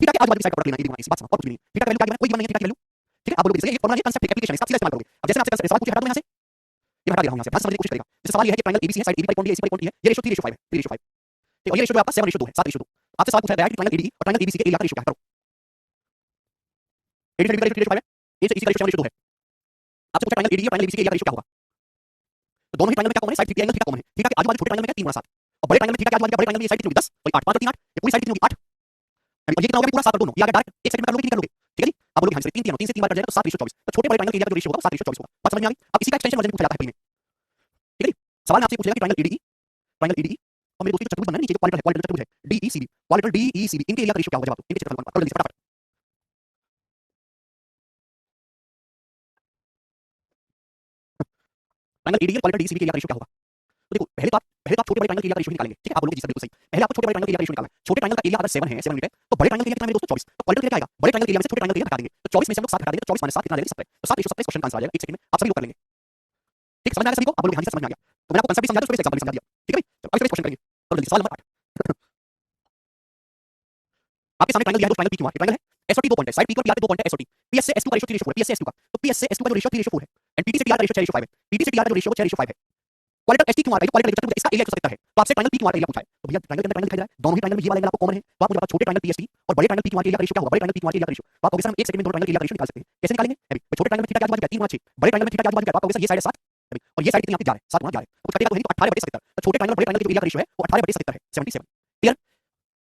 थीटा के आजू बाजू की साइड का प्रोडक्ट लेना है AD गुणा AC। बात समझ और कुछ नहीं, थीटा का वैल्यू क्या है? कोई गिवन नहीं है थीटा की वैल्यू, ठीक है, आप बोलोगे ये फॉर्मूला है, कांसेप्ट एप्लीकेशन है, इसका सीधा इस्तेमाल करोगे। अब जैसे मैं आपसे सवाल पूछ हटा दूं यहां से, ये हटा दे रहा हूं यहां से, ध्यान से समझने की कोशिश करेगा। जैसे सवाल ये है कि ट्रायंगल एबीसी है, साइड एबी पर एक कोण डी है, इसी पर एक कोण डी है, ये रेशियो 3:5 है, 3:5। ठीक है, और ये रेशियो जो आपका 7:2 है, 7:2। आपसे सवाल पूछा गया है कि ट्रायंगल एडीई और ट्रायंगल एबीसी के एरिया का रेशियो क्या है, करो। एडी साइड का रेशियो 3:5 है, ए से इसी का रेशियो 7:2 है। आपसे पूछा ट्रायंगल एडीई और ट्रायंगल एबीसी के एरिया का रेशियो क्या होगा। तो दोनों ही ट्रायंगल में क्या कॉमन है, side theta angle theta common है। थीटा के आजू बाजू छोटे ट्रायंगल में क्या 3 गुना 7, और बड़े ट्रायंगल में थीटा के आजू बाजू बड़े ट्रायंगल में ये साइड कितनी होगी 10 और 8, 5 और 3 8, ये पूरी साइड कितनी होगी 8। और ये कितना होगा पूरा 7 और 2 9, ये अगर डायरेक्ट एक सेकंड में कर लोगे कि नहीं कर लोगे, ठीक है जी। आप बोलोगे हां सर 3 3 3 से 3 बार कर जाएगा तो 7:24। तो छोटे बड़े ट्रायंगल के एरिया का जो रेशियो होगा वो 7:24 होगा। बात समझ में आ गई। अब इसी का एक्सटेंशन वर्जन पूछा जाता है कहीं में, ठीक है जी। सवाल में आपसे पूछेगा कि ट्रायंगल एडीई और मेरे दोस्त की चतुर्भुज बनना है, नीचे जो क्वाड्रेंट चतुर्भुज है डीईसीबी, क्वाड्रेंट डीईसीबी, इनके एरिया का रेशियो क्या होगा, जवाब दो। इनके क्षेत्रफल का कर जल्दी फटाफट। ट्रायंगल एडीई और क्वाड्रेंट डीईसीबी के एरिया का रेशियो क्या होगा। तो देखो पहले तो आप छोटे बड़े ट्रायंगल के एरिया का रेशियो निकालेंगे, ठीक है। आप बोलोगे जी सर बिल्कुल सही। पहले आपको छोटे बड़े ट्रायंगल के एरिया का रेशियो निकालना है। छोटे ट्रायंगल का एरिया अगर 7 है, 7 यूनिट है, तो बड़े ट्रायंगल के एरिया कितना है मेरे दोस्तों 24। तो क्वाड्रेंट का क्या आएगा, बड़े ट्रायंगल के एरिया में से छोटे ट्रायंगल के एरिया हटा देंगे, तो 24 में से हम लोग 7 हटा देंगे, तो 24 - 7 कितना आ जाएगा 17। तो 7:17 क्वेश्चन का आंसर आ जाएगा। एक सेकंड में आप सभी लोग कर लेंगे, ठीक। समझ में आ गया सभी को, आप बोलोगे हां जी सर समझ में आ गया। तो मैंने आपको कांसेप्ट भी समझा दिया, उसको एग्जांपल भी समझा दिया, ठीक है भाई। अब इस पे क्वेश्चन करेंगे, तो जल्दी सवाल नंबर 8। आपके सामने ट्रायंगल दिया है, triangle P Q R triangle है, एसओटी 2 पॉइंट है, साइड पी क्यू और पी आर 2 पॉइंट है, एसओटी पीएस से एस2 का रेशियो 3:4 है, पीएस से एस2 का, तो पीएस से एस2 का जो रेशियो 3:4 है, एंड पीटी से टीआर का रेशियो 6:5 है, पीटी से टीआर का जो रेशियो 6:5 है। क्वाड्रेंट एसटी क्यू आर है, क्वाड्रेंट चतुर्भुज इसका एरिया 170 है, तो आपसे ट्रायंगल पी क्यू आर का एरिया पूछा है। तो भैया ट्रायंगल के अंदर ट्रायंगल दिखाई दे रहा है, दोनों ही ट्रायंगल में ये वाला एंगल आपको कॉमन है, तो आप मुझे बता छोटे ट्रायंगल पीएसटी और बड़े ट्रायंगल पी क्यू आर के एरिया का रेशियो क्या होगा, बड़े ट्रायंगल पी क्यू आर के एरिया का रेशियो। तो आप कहोगे सर हम 1 सेकंड में दोनों ट्रायंगल के एरिया का रेशियो निकाल सकते हैं, कैसे निकालेंगे अभी। छोटे ट्रायंगल में थीटा के आजू बाजू क्या 3 गुना 6, बड़े ट्रायंगल में थीटा के आजू बाजू क्या, आप कहोगे सर ये साइड है 7 अभी, और ये साइड कितनी आपकी जा रहा है 7 गुना जा रहा है, तो कटेगा तो है नहीं, तो 18/77। तो छोटे ट्रायंगल बड़े ट्रायंगल के एरिया का रेशियो है वो 18/77 है, 77। क्लियर।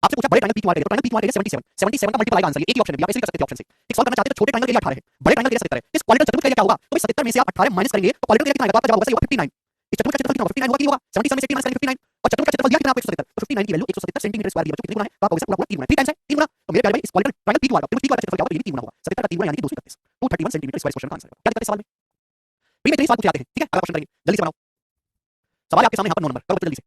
आपसे पूछा बड़े ट्रायंगल पी क्यू आर के, ट्रायंगल पी क्यू आर के 77 77 का मल्टीप्लाई का आंसर, ये एक ही ऑप्शन है, आप ऐसे भी कर सकते हैं ऑप्शन से। एक सॉल्व करना चाहते हैं तो छोटे ट्रायंगल के एरिया 18 है, बड़े ट्रायंगल के एरिया 77 है, इस क्वाड्रेंट चतुर्भुज का एरिया क्या होगा, तो 77 में से आप 18 माइनस करेंगे तो क्वाड्रेंट का एरिया कितना आएगा, तो आपका जवाब होगा सही होगा 59। इस चतुर्भुज का क्षेत्रफल कितना होगा, 59 होगा कि नहीं होगा, 77 में से 80 माइनस करेंगे 59, और चतुर्भुज का क्षेत्रफल दिया कितना आपको 177, तो 59 की वैल्यू 170 सेंटीमीटर स्क्वायर दिया, बच्चों कितने गुना है, तो आप कहोगे सर पूरा 3 गुना, 3 टाइम्स है 3 गुना। तो मेरे प्यारे भाई इस quadrant triangle P Q R का पी क्यू आर का क्षेत्रफल क्या होगा, ये भी 3 गुना होगा, 77 का 3 गुना यानी कि 231 231 सेंटीमीटर स्क्वायर क्वेश्चन का आंसर है। क्या दिक्कत है सवाल में, प्री में 3 सवाल पूछे जाते हैं, ठीक है। अगला क्वेश्चन करेंगे, जल्दी से बनाओ। सवाल आपके सामने यहाँ पर 9 नंबर, करो जल्दी से।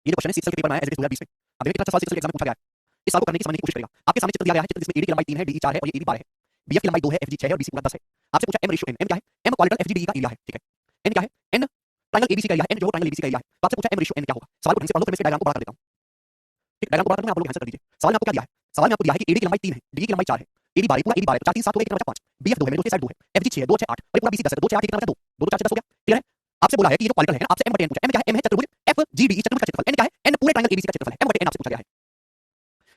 ये जो क्वेश्चन है सीएसएल के पेपर में आया एज इट इज 2020 में। अब देखिए कितना अच्छा सवाल सीएसएल के एग्जाम में पूछा गया है, इस सवाल को करने की समझने की कोशिश करेगा। आपके सामने चित्र दिया गया है, चित्र जिसमें एडी की लंबाई 3 है, डीई 4 है और ये एबी 12 है, बीएफ की लंबाई 2 है, एफजी 6 है और बीसी पूरा 10 है। आपसे पूछा एम रेशियो एन, एम क्या है, एम क्वाड्रेंट एफजी डीई का एरिया है, ठीक है। एन क्या है, एन ट्रायंगल एबीसी का एरिया है, एन जो ट्रायंगल एबीसी का एरिया है। तो आपसे पूछा एम रेशियो एन क्या होगा। सवाल को ढंग से पढ़ लो, फिर मैं इसके डायग्राम को बड़ा कर देता हूं, ठीक। डायग्राम को बड़ा करके आप लोग आंसर कर दीजिए। सवाल में आपको क्या दिया है, सवाल में आपको दिया है कि एडी की लंबाई 3 है, डीई की लंबाई 4 है, एबी 12 पूरा एबी 12 4 3 7 हो गया, कितना बचा 5, बीएफ 2 है, मेरे दोस्त ये साइड 2 है, एफजी 6 है, 2 6 8 और पूरा बीसी 10 है, 2 6 8 कितना बचा 2 2 4 6 10 हो गया। क्लियर है। आपसे बोला है कि ये जो क्वाड्रेंट है ना, आपसे m/n पूछा, m क्या है, m है चतुर्भुज एफ जी डी चतुर्भुज का क्षेत्रफल, n क्या है, n पूरे ट्रायंगल एबीसी का क्षेत्रफल है, m/n आपसे पूछा गया है।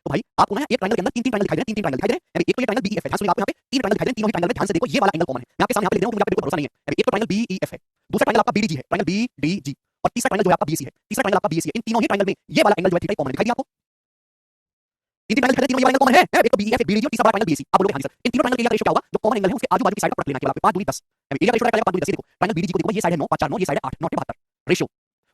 तो भाई आपको ना एक ट्रायंगल के अंदर 3 ट्रायंगल दिखाई दे रहे हैं, 3 ट्रायंगल दिखाई दे रहे हैं। अभी एक तो ये ट्रायंगल बीईएफ है, ध्यान से आपको यहाँ पे 3 ट्रायंगल दिखाई दे रहे हैं, तीनों ही ट्रायंगल में ध्यान से देखो ये वाला एंगल कॉमन है। मैं आपके सामने यहाँ पे लिख रहा हूँ, मुझे आप पे बिल्कुल भरोसा नहीं है। अभी एक तो ट्रायंगल बीईएफ है, दूसरा ट्रायंगल आपका बीडीजी है, ट्रायंगल बीडीजी, और तीसरा ट्रायंगल जो है आपका बीसी है, तीसरा ट्रायंगल आपका बीसी है। इन तीनों ही ट्रायंगल में ये वाला एंगल जो है थीटा कॉमन दिखाई दिया आपको, तीन ट्रायंगल दिखाई दे, तीनों ये वाला एंगल कॉमन है। एक तो बीईएफ बीडीजी और तीसरा ट्रायंगल बीसी। आप बोलोगे हां जी सर इन तीनों ट्रायंगल के एरिया का रेशियो क्या होगा, जो कॉमन एंगल है उसके आजू बाजू की साइड पर लेना केवल आपको 5 दूनी 10। अभी एरिया रेशियो का 5 दूनी 10 देखो, ट्रायंगल बीडीजी को देखो, ये साइड है 9 5 4 9, ये साइड है 8 9 72 रेशियो।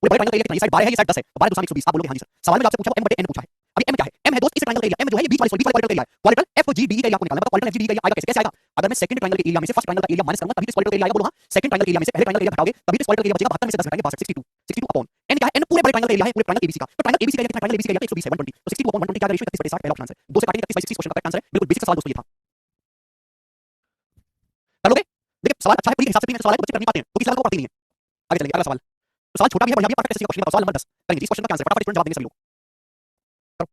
पूरे बड़े ट्रायंगल का एरिया कितना, ये साइड 12 है, ये साइड 10 है, तो 12 2 120। आप बोलोगे हां जी सर। सवाल में आपसे पूछा m/n पूछा है। अभी m क्या है, m है दोस्त इस ट्रायंगल का एरिया, m जो है ये बीच वाले क्वाड्रेंट का एरिया है, क्वाड्रेंट एफजीडी का एरिया आपको निकालना है। क्वाड्रेंट एफजीडी का एरिया आएगा कैसे, कैसे आएगा, अगर मैं सेकंड ट्रायंगल के एरिया में से फर्स्ट ट्रायंगल का एरिया माइनस करूंगा तभी इस क्वाड्रेंट का एरिया आएगा। बोलो हां, सेकंड ट्रायंगल के एरिया में से पहले ट्रायंगल का एरिया घटाओगे तभी इस क्वाड्रेंट का एरिया बचेगा, 72 में से 10 घटाएंगे 62 62 अपॉन n क्या है, n पूरे बड़े ट्रायंगल का एरिया है, पूरे ट्रायंगल एबीसी का। तो ट्रायंगल एबीसी का एरिया कितना, ट्रायंगल एबीसी का एरिया 120 है 120, तो 62 अपॉन 120 क्या रेशियो 31/60 पहला ऑप्शन आंसर। 2 से काटेंगे 31/60 क्वेश्चन का करेक्ट आंसर है। बिल्कुल बेसिक सवाल दोस्तों ये था, कर लोगे। देखिए सवाल अच्छा है, पूरी हिसाब से 3 सवाल है, बच्चे कर नहीं पाते हैं तो किसी सवाल को पढ़ते नहीं है। आगे चलेंगे, अगला सवाल। तो सवाल छोटा भी है, बढ़िया भी है, परफेक्ट ऐसे क्वेश्चन का सवाल नंबर 10 करेंगे। इस क्वेश्चन का आंसर फटाफट स्टूडेंट जवाब देंगे सभी लोग। करो।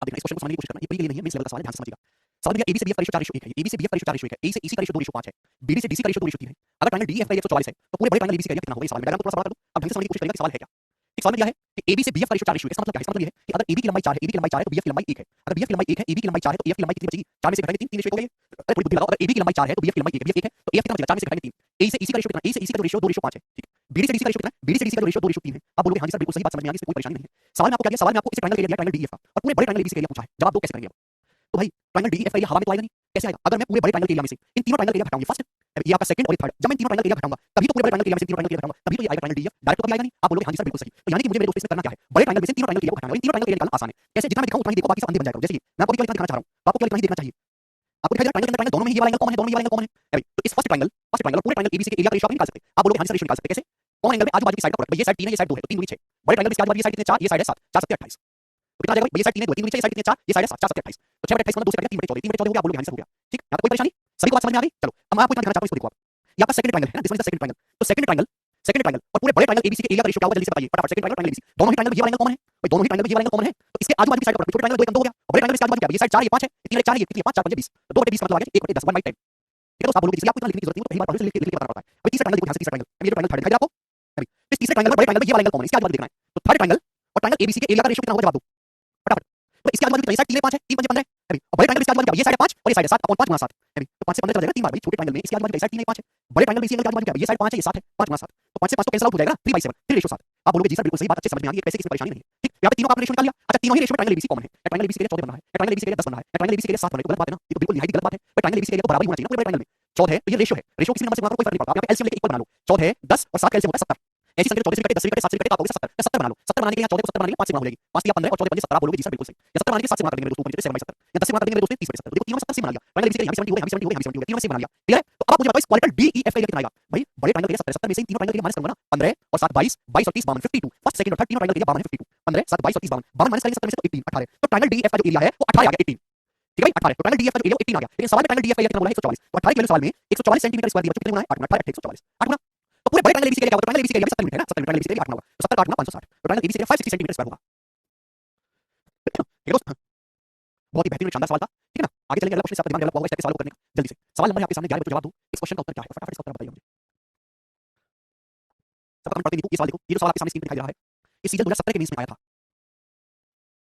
अब देखना इस क्वेश्चन को समझने की कोशिश करना, ये प्री के लिए नहीं है, मेंस लेवल का सवाल है, ध्यान से समझिएगा। सवाल में एबी से बीएफ का रेशियो 4:1 है, एबी से बीएफ का रेशियो 4:1 है, ए से ईसी का रेशियो 2:5 है, बीडी से डीसी का रेशियो 2:3 है। अगर ट्रायंगल डीएफ का एरिया 144 है तो पूरे बड़े ट्रायंगल एबीसी का एरिया कितना होगा, इस सवाल में डायग्राम को थोड़ा सा बड़ा कर दूं, अब ढंग से समझने की कोशिश करेंगे कि सवाल है क्या। एक सवाल में क्या है कि एबी से बीएफ का रेशियो 4:1 है, इसका मतलब क्या है, इसका मतलब ये है कि अगर एबी की लंबाई 4 है, एबी की लंबाई 4 है तो बीएफ की लंबाई 1 है। अगर बीएफ की लंबाई 1 है, एबी की लंबाई 4 है तो एफ की लंबाई कितनी बचेगी, 4 में से घटाएंगे 3, 3 रेशियो हो गया ये। अरे थोड़ी बुद्धि लगाओ, अगर एबी की लंबाई 4 है तो बीएफ की लंबाई 1 है, बीएफ 1 है तो एफ कितना बचेगा, 4 में से घटाएंगे 3। ए से ईसी का रेशियो कितना, ए से ईसी का रेशियो 2:5 है, ठीक है। बीडी से डीसी का रेशियो कितना है, बीडी से डीसी का रेशियो 2:3 है। आप बोलोगे हां जी सर बिल्कुल सही बात समझ में आ गई, इसमें कोई परेशानी नहीं है। सवाल में आपको क्या दिया, सवाल में आपको इस ट्रायंगल का एरिया, ट्रायंगल डीएफ का और पूरे बड़े ट्रायंगल एबीसी का एरिया पूछा है, जवाब दो कैसे करेंगे आप। तो भाई ट्रायंगल डीएफ का एरिया हवा में तो आएगा नहीं, कैसे आएगा, अगर मैं पूरे बड़े ट्रायंगल के एरिया में से इन तीनों ट्रायंगल के एरिया घटाऊंगा, फर्स्ट ये आपका सेकंड और ये थर्ड, जब मैं तीनों ट्रायंगल के एरिया घटाऊंगा तभी तो पूरे बड़े ट्रायंगल के एरिया में से तीनों ट्रायंगल के एरिया घटाऊंगा तभी तो ये आएगा ट्रायंगल डीएफ, डायरेक्ट तो कभी आएगा नहीं। आप बोलोगे हां जी सर बिल्कुल सही। तो यानी कि मुझे मेरे दोस्त इसमें करना क्या है, बड़े ट्रायंगल में से तीनों ट्रायंगल के एरिया को घटाना है, इन तीनों ट्रायंगल के एरिया निकालना आसान है। कैसे, जितना मैं दिखाऊं उतना ही देखो, बाकी सब अंधे बन जाएगा। जैसे कि मैं आपको केवल इतना दिखाना चाह रहा हूं, तो आपको केवल इतना ही देखना चाहिए। आपको दिखाई दे रहा है ट्रायंगल के अंदर ट्रायंगल दोनों में ही ये वाला एंगल कॉमन है, दोनों में ये वाला एंगल कॉमन है। अभी तो इस फर्स्ट ट्रायंगल और पूरे ट्रायंगल एबीसी के एरिया का रेशियो आप निकाल सकते हैं। आप बोलोगे हां जी सर रेशियो निकाल सकते हैं कैसे, कॉमन एंगल में आजू बाजू की साइड का प्रोडक्ट, ये साइड 3 है, ये साइड 2 है, तो 3 दूनी 6। बड़े ट्रायंगल इसके आजू बाजू की साइड कितने 4, ये साइड है 7, 4 7 28। तो कितना आ जाएगा भाई, ये साइड 3 है 2, 3 दूनी 6, ये साइड कितने 4, ये साइड है 7, 4 7 28। तो 6/28 मतलब 2 से कटेगा 3/14, 3/14 हो गया। आप बोलोगे हां जी सर हो गया, ठीक। यहाँ पे कोई परेशानी, सभी को बात समझ में आ गई। चलो अब मैं आपको इतना दिखाना चाहता हूं, इसको देखो आप। ये आपका सेकंड ट्रायंगल है ना, this one is the second triangle. तो सेकंड ट्रायंगल और पूरे बड़े ट्रायंगल एबीसी के एरिया का रेशियो क्या होगा जल्दी से बताइए फटाफट। सेकंड ट्रायंगल ट्रायंगल एबीसी दोनों ही ट्रायंगल ये वाला एंगल कॉमन है भाई, दोनों ही ट्रायंगल ये वाला एंगल कॉमन है। तो इसके आजू बाजू की साइड पर छोटे ट्रायंगल 2 1 2 हो गया और बड़े ट्रायंगल इसके आजू बाजू क्या है, ये साइड 4 ये 5 है, ये 3 4 ये 5 4 5 20, तो 2/20 का मतलब आ गया 1/10 1/10। ठीक है, तो आप बोलोगे इसलिए आपको इतना लिखने की जरूरत नहीं है, तो पहली बार पढ़ो लिख के बताना पड़ता है। अभी तीसरा ट्रायंगल देखो, यहाँ से तीसरा ट्रायंगल ये जो ट्रायंगल थर्ड दिखाई दे आपको अभी, इस तीसरे ट्रायंगल और बड़े ट्रायंगल ये वाला एंगल कॉमन है, इसके आजू बाजू देखना है। तो थर्ड ट्रायंगल और ट्रायंगल एबीसी के एरिया का रेशियो कितना होगा जवाब दो फटाफट। तो इसके आजू बाजू की साइड 3 5 है, 3 5 15 है अभी, और बड़े ट्रायंगल इसके आजू बाजू क्या है, ये साइड है 5 और ये साइड है 7 5 गुना 7 अभी, तो 5 से 15 चला जाएगा 3 बार भाई, छोटे ट्रायंगल में इसके आजू बाजू की साइड 3 है 5 है, बड़े ट्रायंगल में इसी एंगल के आजू बाजू क्या है, ये साइड 5 है ये 7 है 5 गुना 7, तो 5 से 5 तो कैंसिल आउट हो जाएगा ना 3/7 3 रेशियो 7। आप बोलोगे जी सर बिल्कुल सही बात, अच्छे समझ में आ गई, कैसे किसी परेशानी नहीं है। ठीक, यहाँ पे तीनों का आपने रेशियो निकाल लिया। अच्छा तीनों ही रेशियो ट्रायंगल एबीसी कॉमन है, ट्रायंगल एबीसी के लिए 14 बन रहा है, ट्रायंगल एबीसी के लिए 10 बन रहा है, ट्रायंगल एबीसी के लिए 7 बन रहा है, तो गलत बात है ना, ये तो बिल्कुल निहायत गलत बात है। ट्रायंगल एबीसी के लिए तो बराबर ही होना चाहिए ना पूरे ट्रायंगल में। 14 है तो ये रेशियो है, रेशियो किसी नंबर से गुणा करो कोई फर्क नहीं पड़ता, आप यहाँ पे एलसीएम लेके इक्वल बना लो। 14 है 10 और 7 का एलसीएम होता है 70, ऐसी संख्या 14 से कटे 10 से कटे 7 से कटे तो आप 70 या 70 बना लो। 70 बनाने के लिए 14 को 70 बनाने के लिए 5 से गुणा हो जाएगी, 5 या 15 और 14 5 17 आप बोलोगे जी सर बिल्कुल सही, या 70 बनाने के लिए 7 से गुणा कर देंगे मेरे दोस्तों 7/70 या 10 से गुणा कर देंगे मेरे दोस्तों 30/70, देखो तीनों में 70 से बना लिया। ट्रायंगल एबीसी के यहाँ 70 हो गए, यहाँ 70 हो गए, यहाँ 70 हो गए, तीनों में से बना लिया। क्लियर है, तो अब आप मुझे बताओ इस क्वाड्रेंट डीईएफ का एरिया कितना आएगा भाई, बड़े ट्रायंगल के लिए 70 70 में से इन तीनों ट्रायंगल के लिए माइनस करूंगा ना, 15 और 7 22 22 और 30 52 52, फर्स्ट सेकंड और थर्ड तीनों ट्रायंगल के लिए 52 52, 15 7 22 और 30 52 52 माइनस करेंगे 70 में से तो 18 18, तो ट्रायंगल डीईएफ का जो एरिया है वो 18 आ गया 18। ठीक है भाई 18, तो ट्रायंगल डीईएफ का जो एरिया 18 आ गया, लेकिन सवाल में ट्रायंगल डीईएफ का एरिया कितना बोला है 144, तो 18 के वैल्यू सवाल में 144 सेंटीमीटर स्क्वायर दिया, बच्चों कितने गुना है 8 18 144 8 गुना, तो पूरे बड़े ट्रायंगल एबीसी के एरिया क्या होगा, ट्रायंगल एबीसी के एरिया 70 मीटर है ना, 70 ट्रायंगल एबीसी के एरिया 8 गुना होगा, तो 70 8 गुना 560, तो ट्रायंगल एबीसी के एरिया 560 सेंटीमीटर स्क्वायर होगा। ठीक है दोस्त, बहुत ही बेहतरीन शानदार सवाल था। ठीक है ना, आगे चलेंगे अगला क्वेश्चन, आपका दिमाग डेवलप होगा इस टाइप के सवालों को करने का। जल्दी से सवाल नंबर है आपके सामने, 11 बच्चों जवाब दो, इस क्वेश्चन का उत्तर क्या है फटाफट इसका उत्तर बताइए मुझे। सब कमेंट पढ़ते नहीं, ये सवाल देखो, ये जो सवाल आपके सामने स्क्रीन पे दिखाई दे रहा है, ये सीजन 2017 के मींस में आया था,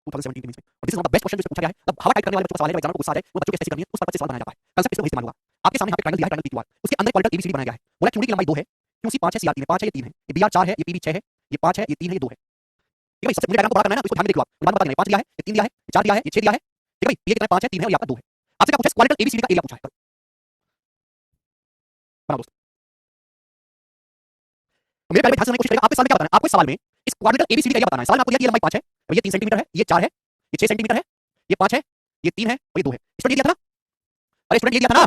2017 के मींस में, और this is one of the best question जो पूछा गया है। अब हवा टाइप करने वाले बच्चों का सवाल है, एग्जाम को गुस्सा आ जाए वो बच्चों को कैसे करनी है उस पर्पस से सवाल बनाया जाता है, कंसेप्ट इसमें वही इस्तेमाल होगा। आपके सामने यहाँ पे ट्रायंगल दिया है, ट्रायंगल पीक्यूआर, उसके अंदर क्वाड्रेंट एबीसीडी बनाया गया है, बोला चूड़ी की लंबाई 2 है, क्यूसी 5 है, सीआर 3 है, 5 है ये 3 है, ये बीआर 4 है, ये पीबी 6 है, ये 5 है, ये 3 है, ये 2 है। ठीक है भाई, सबसे मुझे डायग्राम को बड़ा करना है ना, तो इसको ध्यान में देखो आप, मुझे बता देना 5 दिया है, ये 3 दिया है, ये 4 दिया है, ये 6 दिया है। ठीक है भाई, ये कितना है 5 है 3 है और ये आपका 2 है। आपसे क्या पूछा है, क्वाड्रेंट एबीसीडी का एरिया पूछा है, करो बनाओ दोस्त। तो मेरे पहले ध्यान से सुनने की कोशिश करेगा, आपके सवाल में क्या बताना है, आपको इस सवाल में इस क्वाड्रेंट एबीसीडी का एरिया बताना है। सवाल में आपको दिया, ये लंबाई 5 है, ये 3 सेंटीमीटर है, ये 4 है, ये 6 सेंटीमीटर है, ये 5 है, ये 3 है और ये 2 है। स्टूडेंट ये दिया था ना, अरे स्टूडेंट ये दिया था ना।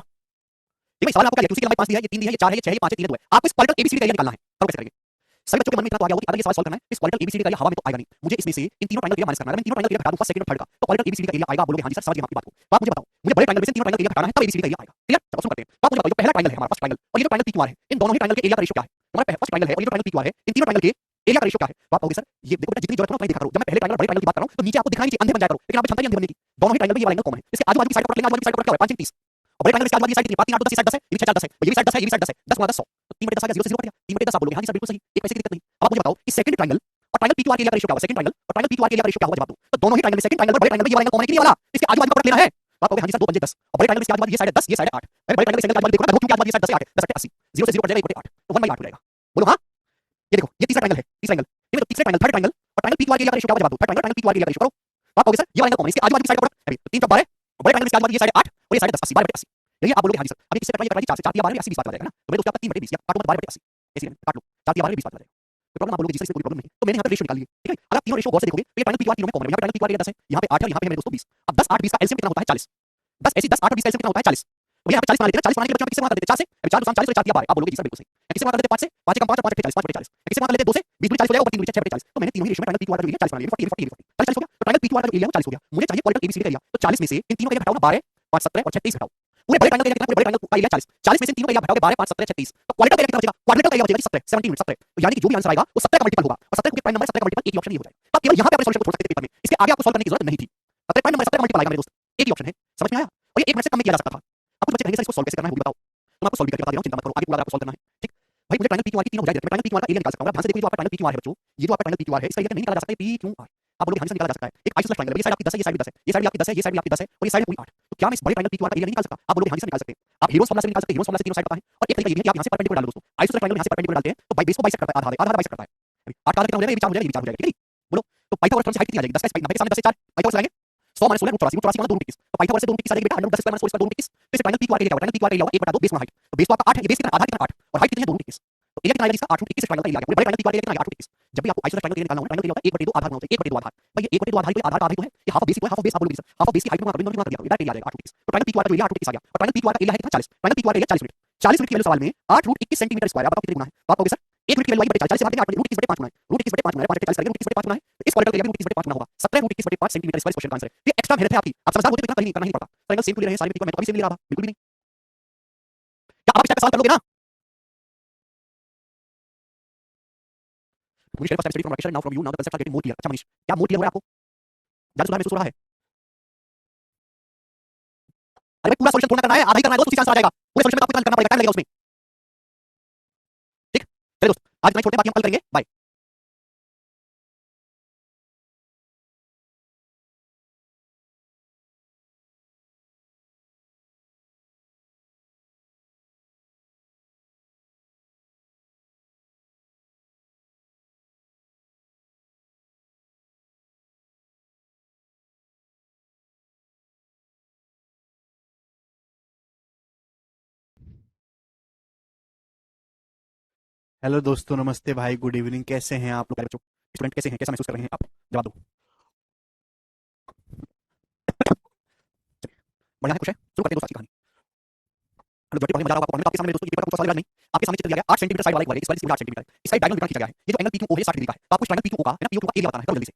ठीक है, सवाल आपको क्या दिया, क्यूसी की लंबाई 5 दी है, ये 3 दी है, ये 4 है, ये 6 है, ये 5 है, 3 है, 2 है। आपको इस क्वाड्रेंट एबीसीडी का एरिया निकालना है, करो कैसे करेंगे। सभी बच्चों के मन में इतना तो आ गया होगा कि अगर ये सवाल सॉल्व करना है, इस क्वाड्रेंट एबीसीडी का एरिया हवा में तो आएगा नहीं, मुझे इसमें से इन तीनों ट्रायंगल के एरिया माइनस करना है। मैं तीनों ट्रायंगल के एरिया हटा दूं फर्स्ट सेकंड और थर्ड का, तो क्वाड्रेंट एबीसीडी का एरिया आएगा। आप बोलोगे हां जी सर समझ गए आपकी बात को, तो आप मुझे बताओ, मुझे बड़े ट्रायंगल में से तीनों ट्रायंगल के एरिया हटाना है तब एबीसीडी का एरिया आएगा। क्लियर, चलो शुरू करते हैं। तो आप मुझे बताओ, जो पहला ट्रायंगल है हमारा फर्स्ट ट्रायंगल और ये जो ट्रायंगल पीक्यूआर है, इन दोनों ही ट्रायंगल के एरिया का रेशियो क्या है। हमारा फर्स्ट ट्रायंगल है और ये जो ट्रायंगल पीक्यूआर है, इन तीनों ट्रायंगल के एरिया का रेशियो क्या है। तो आप कहोगे सर ये देखो बेटा, जितनी जरूरत हो उतना ही देखा करो, जब मैं पहले ट्रायंगल बड़े ट्रायंगल की बात कर रहा हूं तो नीचे आपको दिखाई नहीं चाहिए, अंधे बन जाया करो, लेकिन आप क्षमता नहीं अंधे बनने की। दोनों ही ट्रायंगल में ये वाला एंगल कॉमन है, इसके आजू बाजू की साइड पर लेंगे, आजू बाजू की साइड पर क्या है 5 30, और बड़े ट्रायंगल इसके आजू बाजू की साइड कितनी 5 3 8 10 ये साइड 10 है, ये भी 6 4 10 है, ये भी साइड 10 है, ये भी साइड 10 है, 10 गुना 10 100, तो 3 बटे 10 आ गया, 0 से 0 कट गया, 3 बटे 10 आप बोलोगे हां जी सर बिल्कुल सही, एक पैसे की दिक्कत नहीं। अब आप मुझे बताओ कि सेकंड ट्रायंगल और ट्रायंगल पीक्यूआर के एरिया का रेशियो क्या होगा, सेकंड ट्रायंगल और ट्रायंगल पीक्यूआर के एरिया का रेशियो क्या होगा जवाब दो। तो दोनों ही ट्रायंगल में सेकंड ट्रायंगल और बड़े ट्रायंगल में ये वाला एंगल कॉमन है कि नहीं वाला, इसके आजू बाजू का प्रोडक्ट लेना है। तो आप कहोगे हां जी सर 2 5 10, और बड़े ट्रायंगल इसके आजू बाजू ये साइड है 10 ये साइड है 8, मैं बड़े ट्रायंगल के आजू बाजू देखो ना, देखो क्योंकि आजू बाजू ये साइड 10 है 8 10 80, 0 से 0 कट जाएगा 1 बटे 8, तो 1/8 हो जाएगा। बोलो हां, ये देखो ये तीसरा ट्रायंगल है, तीसरा एंगल, ये देखो तीसरा ट्रायंगल थर्ड ट्रायंगल और ट्रायंगल पीक्यूआर के एरिया का रेशियो क्या होगा जवाब दो। थर्ड ट्रायंगल ट्रायंगल पीक्यूआर के एरिया का रेशियो करो, तो आप कहोगे सर ये वाला एंगल कॉमन है, इसके आजू बाजू की साइड का प्रोडक्ट है, तो 3 12 और बड़े ट्रायंगल इसके आजू बाजू ये साइड है 8 और ये साइड है 10 80 12 बटे 80, यही आप बोलोगे हां जी सर। अब ये किससे कट रहा है 4 से 4 दिया 12 में 80 20 बात आ जाएगा ना, तो मेरे दोस्त आपका 3 बटे 20 या काटो मत 12 बटे 80 ऐसे ही काट लो, 4 दिया 12 में 20 बात आ जाएगा। तो प्रॉब्लम आप बोलोगे जिससे कोई प्रॉब्लम नहीं, तो मैंने यहाँ पे रेशियो निकाल लिए। ठीक है, अगर आप तीनों रेशियो गौर से देखोगे तो ये ट्रायंगल पीक्यूआर तीनों में कॉमन है, यहाँ पे ट्रायंगल पीक्यूआर एरिया 10 है, यहाँ पे 8 है और यहाँ पे है मेरे दोस्तों 20। अब 10 8 20 का एलसीएम कितना होता है 40, 10 ऐसी 10 8 और 20 का एलसीएम कितना होता है 40, तो यहाँ पे 40 बना लेते हैं, 40 बनाने के लिए बच्चों किससे गुणा कर देते हैं 4 से, अभी 4 2 40 और 4 दिया 12, आप बोलोगे जी सर बिल्कुल सही। किससे गुणा कर देते हैं 5 से, 5 कम 5 और 5 40 5 बटे 40, किससे गुणा कर लेते हैं 2 से 20 40 हो जाएगा, 3 6 बटे 40, तो मैंने तीनों ही रेशियो में ट्रायंगल पीक्यूआर का जो एरिया 40 बना लिया, 40 40 40 हो गया। तो ट्रायंगल पीक्यूआर का जो एरिया 40 हो गया, मुझे चाहिए क्वाड्रेंट एबीसीडी का एरिया, तो 40 में से इन तीनों का एरिया घटाओ ना 12 5 17 और 36 घटाओ, पूरे बड़े ट्रायंगल का एरिया कितना, पूरे बड़े ट्रायंगल का एरिया 40 40 में से इन तीनों का एरिया घटाओगे 12 5 17 36, तो क्वाड्रेंट का एरिया कितना बचेगा, क्वाड्रेंट का एरिया बचेगा 17 17 17, तो यानी कि जो भी आंसर आएगा वो 17 का मल्टीपल होगा, और 17 क्योंकि प्राइम नंबर 17 का मल्टीपल एक ही ऑप्शन ही हो जाएगा। अब केवल यहाँ पे अपने सॉल्यूशन को छोड़ सकते थे पेपर में, इसके आगे आपको सॉल्व करने की जरूरत नहीं थी। 17 प्राइम नंबर 17 का मल्टीपल आएगा मेरे दोस्त, एक ही ऑप्शन है, समझ में आया, और ये 1 मिनट से कम में किया जा सकता था। अब कुछ बच्चे कहेंगे सर इसको सॉल्व कैसे करना है वो भी बताओ, तो मैं आपको सॉल्व भी करके बता दे रहा हूं, चिंता मत करो, आगे पूरा आपको सॉल्व करना है। ठीक भाई, मुझे ट्रायंगल पीक्यूआर की तीनों हो जाएगी, मैं ट्रायंगल पीक्यूआर का एरिया निकाल सकता हूं। ध्यान से देखो ये जो आपका ट्रायंगल पीक्यूआर है बच्चों, ये जो आपका ट्रायंगल पीक्यूआर है इसका एरिया नहीं निकाला जा सकता है पीक्यूआर, आप बोलोगे हां जी सर निकाला जा सकता है। एक आइसोसेलेस ट्रायंगल है, ये साइड आपकी 10 है, ये साइड भी 10 है, ये साइड भी आपकी 10 है, ये साइड भी आपकी 10 है और ये साइड है पूरी 8, तो क्या मैं इस बड़े ट्रायंगल पीक्यूआर का एरिया नहीं निकाल सकता, आप बोलोगे हां जी सर निकाल सकते हैं। आप हीरोज फार्मूला से निकाल सकते हैं, हीरोज फार्मूला से तीनों साइड पता है, और एक तरीका ये भी है कि आप यहां से परपेंडिकुलर डालो दोस्तों, आइसोसेलेस ट्रायंगल यहां से परपेंडिकुलर डालते हैं तो बाई बेस को बाइसेक्ट करता है, आधा आधा बाइसेक्ट करता है। अभी 8 का कितना हो जाएगा, ये भी 4 हो जाएगा, ये भी 4 हो जाएगा, ठीक है बोलो। तो पाइथागोरस थ्योरम से हाइट कितनी आ जाएगी, 10 का स्क्वायर 90 के सामने 10 से 4 पाइथागोरस लाएंगे 100 - 16 √84 √84 2 21, तो पाइथागोरस से 2 21 आ जाएगी बेटा, 10 स्क्वायर - 4 2 21, तो इस ट्रायंगल पीक्यूआर के एरिया ट्रायंगल पीक्यूआर एरिया 1 बटा 2 बेस गुणा हाइट, तो बेस तो आपका 8 है, ये बेस कितना आधा कितना 8 और हाइट कितनी है 2 21, तो एरिया कितना आएगा इसका 8 √21 ट्रायंगल का एरिया आ गया, पूरे बड़े ट्रायंगल पीक्यूआर एरिया कितना आ गया 8 √21। जब भी आपको आइसोसेलेस ट्रायंगल का एरिया निकालना हो ट्रायंगल एरिया होता है 1 बटे 2 आधा गुणा होता है 1 बटे 2 आधा, भाई ये 1 बटे 2 आधा ही आधा आधा ही तो है, ये हाफ ऑफ बेस ही तो है, हाफ ऑफ बेस आप बोलोगे सर हाफ ऑफ बेस की हाइट में गुणा कर दो, कर दिया तो ये एरिया आ जाएगा 8 √21। तो ट्रायंगल पीक्यूआर का एरिया 8 √21 आ गया, और ट्रायंगल पीक्यूआर का एरिया है कितना 40, triangle PQR area 40 unit, 40 unit की वैल्यू सवाल में 8 √21 सेंटीमीटर स्क्वायर, आप बताओ कितने गुना है, तो आप कहोगे सर 1 यूनिट की वैल्यू आई बटे 40 से मारते हैं 8 √21 बटे 5 गुना है, √21 बटे 5 गुना है 5 बटे 40 करेंगे, √21 बटे 5 गुना है, तो इस क्वाड्रेंट का एरिया भी √21 बटे 5 गुना होगा, 17 √21 बटे 5 सेंटीमीटर स्क्वायर क्वेश्चन का आंसर है। ये एक्स्ट्रा मेहनत है आपकी, आप समझदार होते तो इतना कहीं नहीं करना ही नहीं पड़ता, ट्रायंगल सेम ले रहे हैं सारे, मैं तो अभी सेम ले रहा था बिल्कुल भी नहीं। क्या आप इस टाइप का सवाल कर लोगे ना, मुझे share first time from Rakesh now from you now the concept are getting more clear. अच्छा मनीष, क्या मोर क्लियर हो रहा है आपको? ज्यादा सुधार महसूस हो रहा है? अरे भाई पूरा सॉल्यूशन पूर्ण करना है, आधा ही करना है दोस्त, उसी से आंसर आ जाएगा। पूरे सॉल्यूशन में आपको करना पड़ेगा, टाइम लगेगा उसमें। ठीक, चलिए दोस्त आज इतना ही छोड़ते हैं, बाकी हम कल करेंगे। बाय। हेलो दोस्तों, नमस्ते भाई, गुड इवनिंग। कैसे हैं आप लोग? बच्चों, स्टूडेंट कैसे हैं, कैसा महसूस कर रहे हैं आप? जवाब दो। बढ़िया है, खुश है? शुरू करते हैं दोस्त आज की कहानी। हेलो ज्योति, पढ़ने मजा आ रहा होगा आपको पढ़ने में। तो आपके सामने दोस्तों ये पेपर का पूछा सवाल याद नहीं, आपके सामने चित्र दिया गया 8 सेंटीमीटर साइड वाला एक वाले, इस वाले से 8 सेंटीमीटर, इसका एक डायगोनल विकर्ण खींचा गया है। ये जो एंगल PQO है 60 डिग्री का है, तो आपको इस ट्रायंगल PQO का है ना, PQO का एरिया बताना है। करो जल्दी से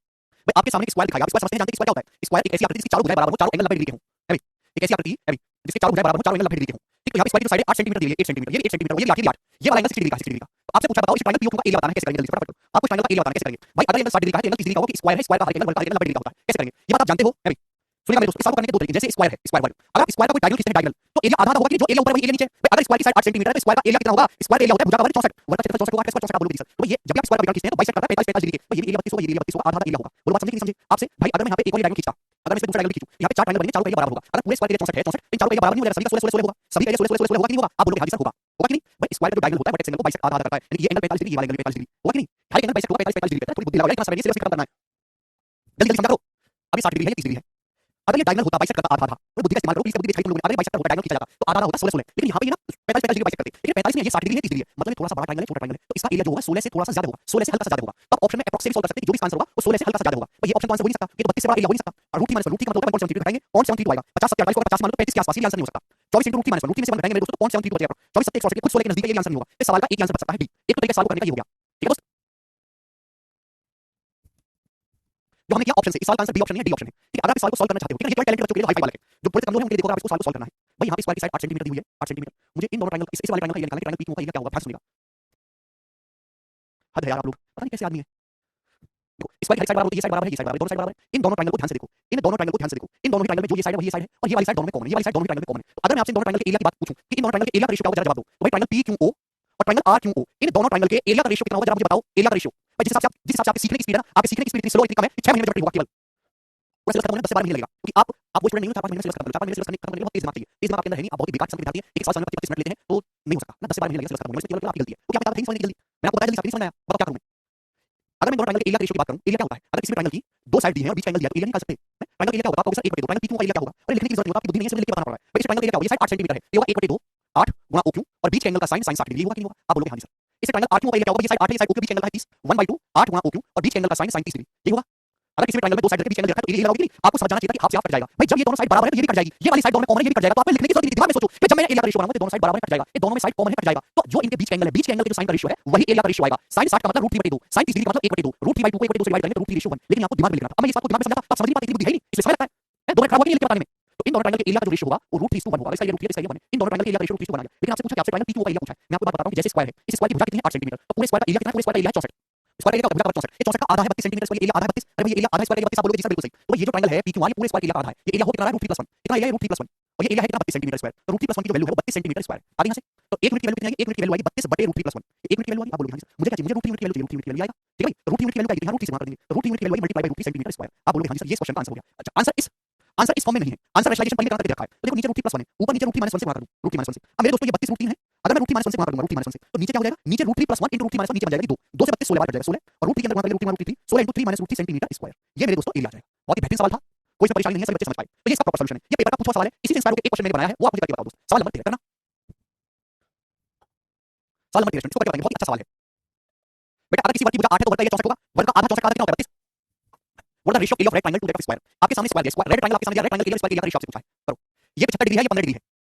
भाई, आपके सामने एक स्क्वायर दिखाया, आप स्क्वायर समझते हैं, जानते हैं स्क्वायर क्या होता है? स्क्वायर एक ऐसी आकृति जिसकी चारों भुजाएं बराबर हो, चारों एंगल 90 डिग्री के हों, है भाई। एक ऐसी आकृति है भाई जिसके चारों भुजाएं बराबर हो, चारों एंगल 90 डिग्री के हों। ठीक, तो यहाँ पे स्क्वायर की जो साइड है 8 सेंटीमीटर दी है, 8 सेंटीमीटर, ये 8 सेंटीमीटर, ये 8, ये 8, ये वाला एंगल 60 डिग्री का है, 60 डिग्री का। तो आपसे पूछा बताओ इस ट्रायंगल PQO का एरिया बताना है, कैसे करेंगे? जल्दी से फटाफट करो। आपको ट्रायंगल का एरिया बताना है, कैसे करेंगे भाई? अगर एंगल 60 डिग्री का है तो एंगल 30 डिग्री का होगा कि स्क्वायर है, स्क्वायर का हर एंगल 90 डिग्री का होता है, कैसे करेंगे? ये बात आप जानते हो, है भाई। सुनिएगा मेरे दोस्तों, इस सवाल को करने के दो तरीके, जैसे स्क्वायर है, स्क्वायर वाले, अगर आप स्क्वायर का कोई डायगोनल खींचते हैं, डायगोनल, तो एरिया आधा होगा कि जो एरिया ऊपर है वही एरिया नीचे। भाई अगर स्क्वायर की साइड 8 सेंटीमीटर है तो स्क्वायर का एरिया कितना होगा? स्क्वायर एरिया होता है भुजा का वर्ग 64, वर्ग का क्षेत्रफल 64 होगा, स्क्वायर 64 आप बोलोगे सर। तो ये जब भी आप स्क्वायर का डायगोनल खींचते हैं तो बाइसेक्ट करता है 45 डिग्री के, भाई ये एरिया 32 होगा, ये एरिया 32 होगा, आधा एरिया होगा। बोलो बात समझे कि नहीं समझे? आपसे भाई अगर मैं यहाँ पे एक और डायगोनल खींचता, अगर मैं इसमें दूसरा डायगोनल खींचूं, यहाँ पे 4 ट्रायंगल बनेंगे, चारों का एरिया बराबर होगा। अगर पूरे स्क्वायर का एरिया 64 है, 64, इन चारों का एरिया बराबर नहीं हो जाएगा, सभी का 16 16 होगा, सभी का एरिया 16 16 होगा कि नहीं होगा? आप बोलोगे हाँ जी सर होगा, होगा कि नहीं? भाई स्क्वायर का जो डायगोनल होता है वर्टेक्स एंगल को बाइसेक्ट आधा आधा करता है, यानी ये एंगल 45 डिग्री, ये वाला एंगल 45 डिग्री, होगा कि नहीं? हर एक एंगल बाइसेक्ट होगा 45 डिग्री करता है, थोड़ी बुद्धि लगाओ, इतना समझिए, सिर्फ खत्म करना है, जल्दी जल्दी समझा करो। अभी 60 डिग्री है, 30 डिग्री है, अगर ये डायगोनल होता बाइसेक्ट करता आधा आधा, तो बुद्धि का इस्तेमाल करो, प्लीज बुद्धि दिखाई तुम लोगों ने। अगर बाइसेक्ट होता डायगोनल खींचा जाता तो आधा आधा होता 16 16, लेकिन यहाँ पे ये ना 45 डिग्री बाइसेक्ट करते, लेकिन 45 में ये 60 डिग्री है, 30 डिग्री है, मतलब ये थोड़ा सा बड़ा ट्रायंगल है, छोटा ट्रायंगल है, तो इसका एरिया जो होगा 16 से थोड़ा सा ज्यादा होगा, 16 से हल्का सा ज्यादा होगा। तो ऑप्शन में अप्रॉक्सिमेट सॉल्व कर सकते हैं कि जो भी आंसर होगा वो 16 से हल्का सा ज्यादा होगा। तो ये ऑप्शन तो आंसर हो नहीं सकता, ये तो 32 से बड़ा एरिया हो नहीं सकता। और रूट 3 माइनस रूट 3 का मतलब 0.72 घटाएंगे 0.72 आएगा, 50 70 48 को 50 मान लो 35 के आसपास, ये आंसर नहीं हो सकता। 24 into रूट 3 माइनस रूट 3 में से 1 घटाएंगे मेरे दोस्तों, 0.72 बचेगा। 24 70 100 कुछ 16 के नजदीक है, ये आंसर नहीं होगा। इस सवाल का एक आंसर बच सकता है डी, एक तो तरीका सवाल को करने का ये हो गया। ठीक है दोस्त, जो हमने किया ऑप्शन से, इस सवाल का आंसर डी ऑप्शन नहीं है, डी ऑप्शन है। ठीक है, अगर आप इस सवाल को सॉल्व करना चाहते हो, ठीक है, ये थोड़ा टैलेंटेड बच्चों के लिए हाई फाई वाला है, जो थोड़े से कमजोर हैं उनके लिए देखो, अगर आपको सवाल को सॉल्व करना है भाई, यहाँ पे स्क्वायर की साइड 8 सेंटीमीटर दी हुई है, 8 सेंटीमीटर, मुझे इन दोनों ट्रायंगल, इस वाले ट्रायंगल का एरिया निकालना है, ट्रायंगल PQ का एरिया क्या होगा, ध्यान से सुनिएगा। हद है यार, आप लोग पता नहीं कैसे आदमी है। देखो स्क्वायर की हर साइड बराबर होती है, ये साइड बराबर है, ये साइड बराबर है, दोनों साइड बराबर है। इन दोनों ट्रायंगल को ध्यान से देखो, इन दोनों ट्रायंगल को ध्यान से देखो, इन दोनों ट्रायंगल में जो ये साइड है वही ये साइड है, और ये वाली साइड दोनों में कॉमन है, ये वाली साइड दोनों ट्रायंगल में कॉमन है। तो अगर मैं आपसे इन दोनों ट्रायंगल के एरिया की बात पूछूं कि इन दोनों ट्रायंगल के एरिया का रेशियो क्या होगा, जरा जवाब दो। तो भाई ट्रायंगल PQO और ट्रायंगल RQO, इन दोनों ट्रायंगल के एरिया का रेशियो कितना होगा, जरा मुझे बताओ एरिया का रेशियो। भाई जिस हिसाब से आपके सीखने की स्पीड है ना, आपके सीखने की स्पीड इतनी स्लो, इतनी कम है, 6 महीने में जब होगा केवल, पूरा सिलेबस खत्म होने में 10 से 12 महीने लगेगा, क्योंकि आप वो स्टूडेंट नहीं हो 4-5 महीने में सिलेबस खत्म कर लो, 4-5 महीने में सिलेबस खत्म करने के लिए बहुत तेज दिमाग चाहिए, तेज दिमाग आपके अंदर है नहीं, आप बहुत ही बेकार किस्म के विद्यार्थी हैं, एक सवाल समझने में 25 मिनट लेते हैं तो नहीं हो सकता ना, 10 से 12 महीने लगेगा सिलेबस खत्म होने में, इसमें केवल आपकी गलती है। तो क्या पता नहीं समझने की जल्दी, मैं आपको बताया जल्दी समझ में आया, बताओ क्या करूं मैं? अगर मैं दोनों ट्रायंगल के एरिया के रेशियो की बात करूं, एरिया क्या होता है? अगर किसी भी ट्रायंगल की दो साइड दी है और बीच का एंगल दिया है तो एरिया निकाल सकते हैं। ट्रायंगल का एरिया क्या होगा, आपको सर 1/2 ट्रायंगल PQ का एरिया क्या होगा, और लिखने की जरूरत नहीं होता, आपकी बुद्धि नहीं है, सिर्फ लिख के बताना पड़ रहा है। भाई इस ट्रायंगल का एरिया क्या होगा, ये साइड 8 सेंटीमीटर है, ये होगा 1/2 8 गुणा OQ, और बीच के एंगल का साइन sin 60 डिग्री होगा कि नहीं होगा? आप बोलोगे हां जी सर। इस ट्रायंगल RQ का एरिया क्या होगा, ये साइड 8 है, ये साइड OQ, बीच एंगल का है 30, 1/2 8 गुणा OQ, और बीच के एंगल का साइन sin 30 डिग्री, ये होगा। अगर किसी भी ट्रायंगल में दो साइड के बीच एंगल रखा है तो एरिया लगाओगे कि नहीं? आपको समझ जाना चाहिए था कि हाफ से हाफ कट जाएगा। भाई जब ये दोनों साइड बराबर है तो ये भी कट जाएगी, ये वाली साइड दोनों में कॉमन है, ये भी कट जाएगा। तो आपको लिखने की जरूरत नहीं, दिमाग में सोचो कि जब मैं एरिया का रेशियो बनाऊंगा तो दोनों साइड बराबर है, कट जाएगा, ये दोनों में साइड कॉमन है, कट जाएगा। तो जो इनके बीच का एंगल है, बीच के एंगल के जो साइन का रेशियो है वही एरिया का रेशियो आएगा। sin 60 का मतलब √3/2, sin 30 डिग्री का मतलब 1/2, √3/2 को 1/2 से डिवाइड करेंगे तो √3 रेशियो 1। लेकिन आपको दिमाग में लिखना था, अब मैं इस बात को दिमाग में समझा था, आप समझ नहीं पाते, इतनी बुद्धि है नहीं, इसलिए समझ लगता है दोनों खराब हो गए लिख के बताने में। तो इन दोनों ट्रायंगल के एरिया का जो रेशियो होगा वो √3:1 होगा, इसका ये √3 है, इसका ये 1 है, इन दोनों ट्रायंगल के एरिया का रेशियो √3:1 आ गया। लेकिन आपसे पूछा कि आपसे ट्रायंगल PQ का एरिया पूछा है, मैं आपको बात बताता हूं कि जैसे स्क्वायर है, इस स्क्वायर की भुजा कितनी है 8 सेंटीमीटर, तो पूरे स्क्वायर का एरिया कितना है, पूरे स्क्वायर का एरिया है 64, स्क्वायर एरिया का भुजा का 64, ये 64 का आधा है 32 सेंटीमीटर, स्क्वायर एरिया आधा है 32, अरे भाई ये एरिया आधा स्क्वायर एरिया 32 आप बोलोगे जी सर बिल्कुल सही। तो ये जो ट्रायंगल है PQR ये पूरे स्क्वायर एरिया का आधा है, ये एरिया हो कितना है √3+1, कितना एरिया है √3+1, और ये एरिया है कितना 32 सेंटीमीटर स्क्वायर, तो √3+1 की जो वैल्यू है वो 32 सेंटीमीटर स्क्वायर आ गई यहां से। तो 1 यूनिट की वैल्यू कितनी आएगी, 1 यूनिट की वैल्यू आएगी 32/√3+1, 1 यूनिट की वैल्यू आएगी, आप बोलोगे हां जी मुझे क्या चाहिए, मुझे √3 यूनिट की वैल्यू चाहिए, √3 यूनिट की वैल्यू आएगा, ठीक है भाई, √3 यूनिट की वैल्यू आएगी, यहां √3 से गुणा कर देंगे, तो √3 यूनिट की वैल्यू आएगी मल्टीप्लाई बाय √3 सेंटीमीटर स्क्वायर, आप बोलोगे हां जी सर ये क्वेश्चन का आंसर हो गया। अच्छा आंसर इस फॉर्म में नहीं है, आंसर रैशनलाइजेशन पहले करके रखा है, तो देखो नीचे √3+1 है, ऊपर नीचे √3 - 1 से गुणा कर दूं, √3 - 1 से। अब मेरे दोस्तों ये 32 √3 है, अगर मैं √3 - 1 से गुणा करूंगा, √3 - 1 से, तो नीचे क्या हो जाएगा, नीचे √3+1 into √3 - 1 नीचे बन जाएगा 2, 2 से 32 16 बार कट जाएगा 16, और √3 के अंदर गुणा करेंगे √3 16 into 3 - √3 सेंटीमीटर स्क्वायर, ये मेरे दोस्तों एरिया आ जाएगा। बहुत ही बेहतरीन सवाल था, कोई सा परेशानी नहीं है, सभी बच्चे समझ पाए, तो ये इसका प्रॉपर सॉल्यूशन है, ये पेपर का पूछा हुआ सवाल है, इसी से इंस्पायर होकर एक क्वेश्चन मैंने बनाया है, वो आप मुझे करके बताओ दोस्त। सवाल नंबर 13 करना, सवाल नंबर 13 इसको करके बताएंगे, बहुत ही अच्छा सवाल है बेटा। अगर किसी वर्ग की भुजा 8 है तो वर्ग का एरिया 64 होगा, वर्ग का आधा 64 का आधा कितना होगा 32। What the ratio of area of red triangle to that of square, आपके सामने स्क्वायर है, स्क्वायर रेड ट्रायंगल आपके सामने दिया, रेड ट्रायंगल के एरिया स्क्वायर एरिया का रेशियो आपसे पूछा है, करो। ये 75 डिग्री है, ये 15 डिग्री है,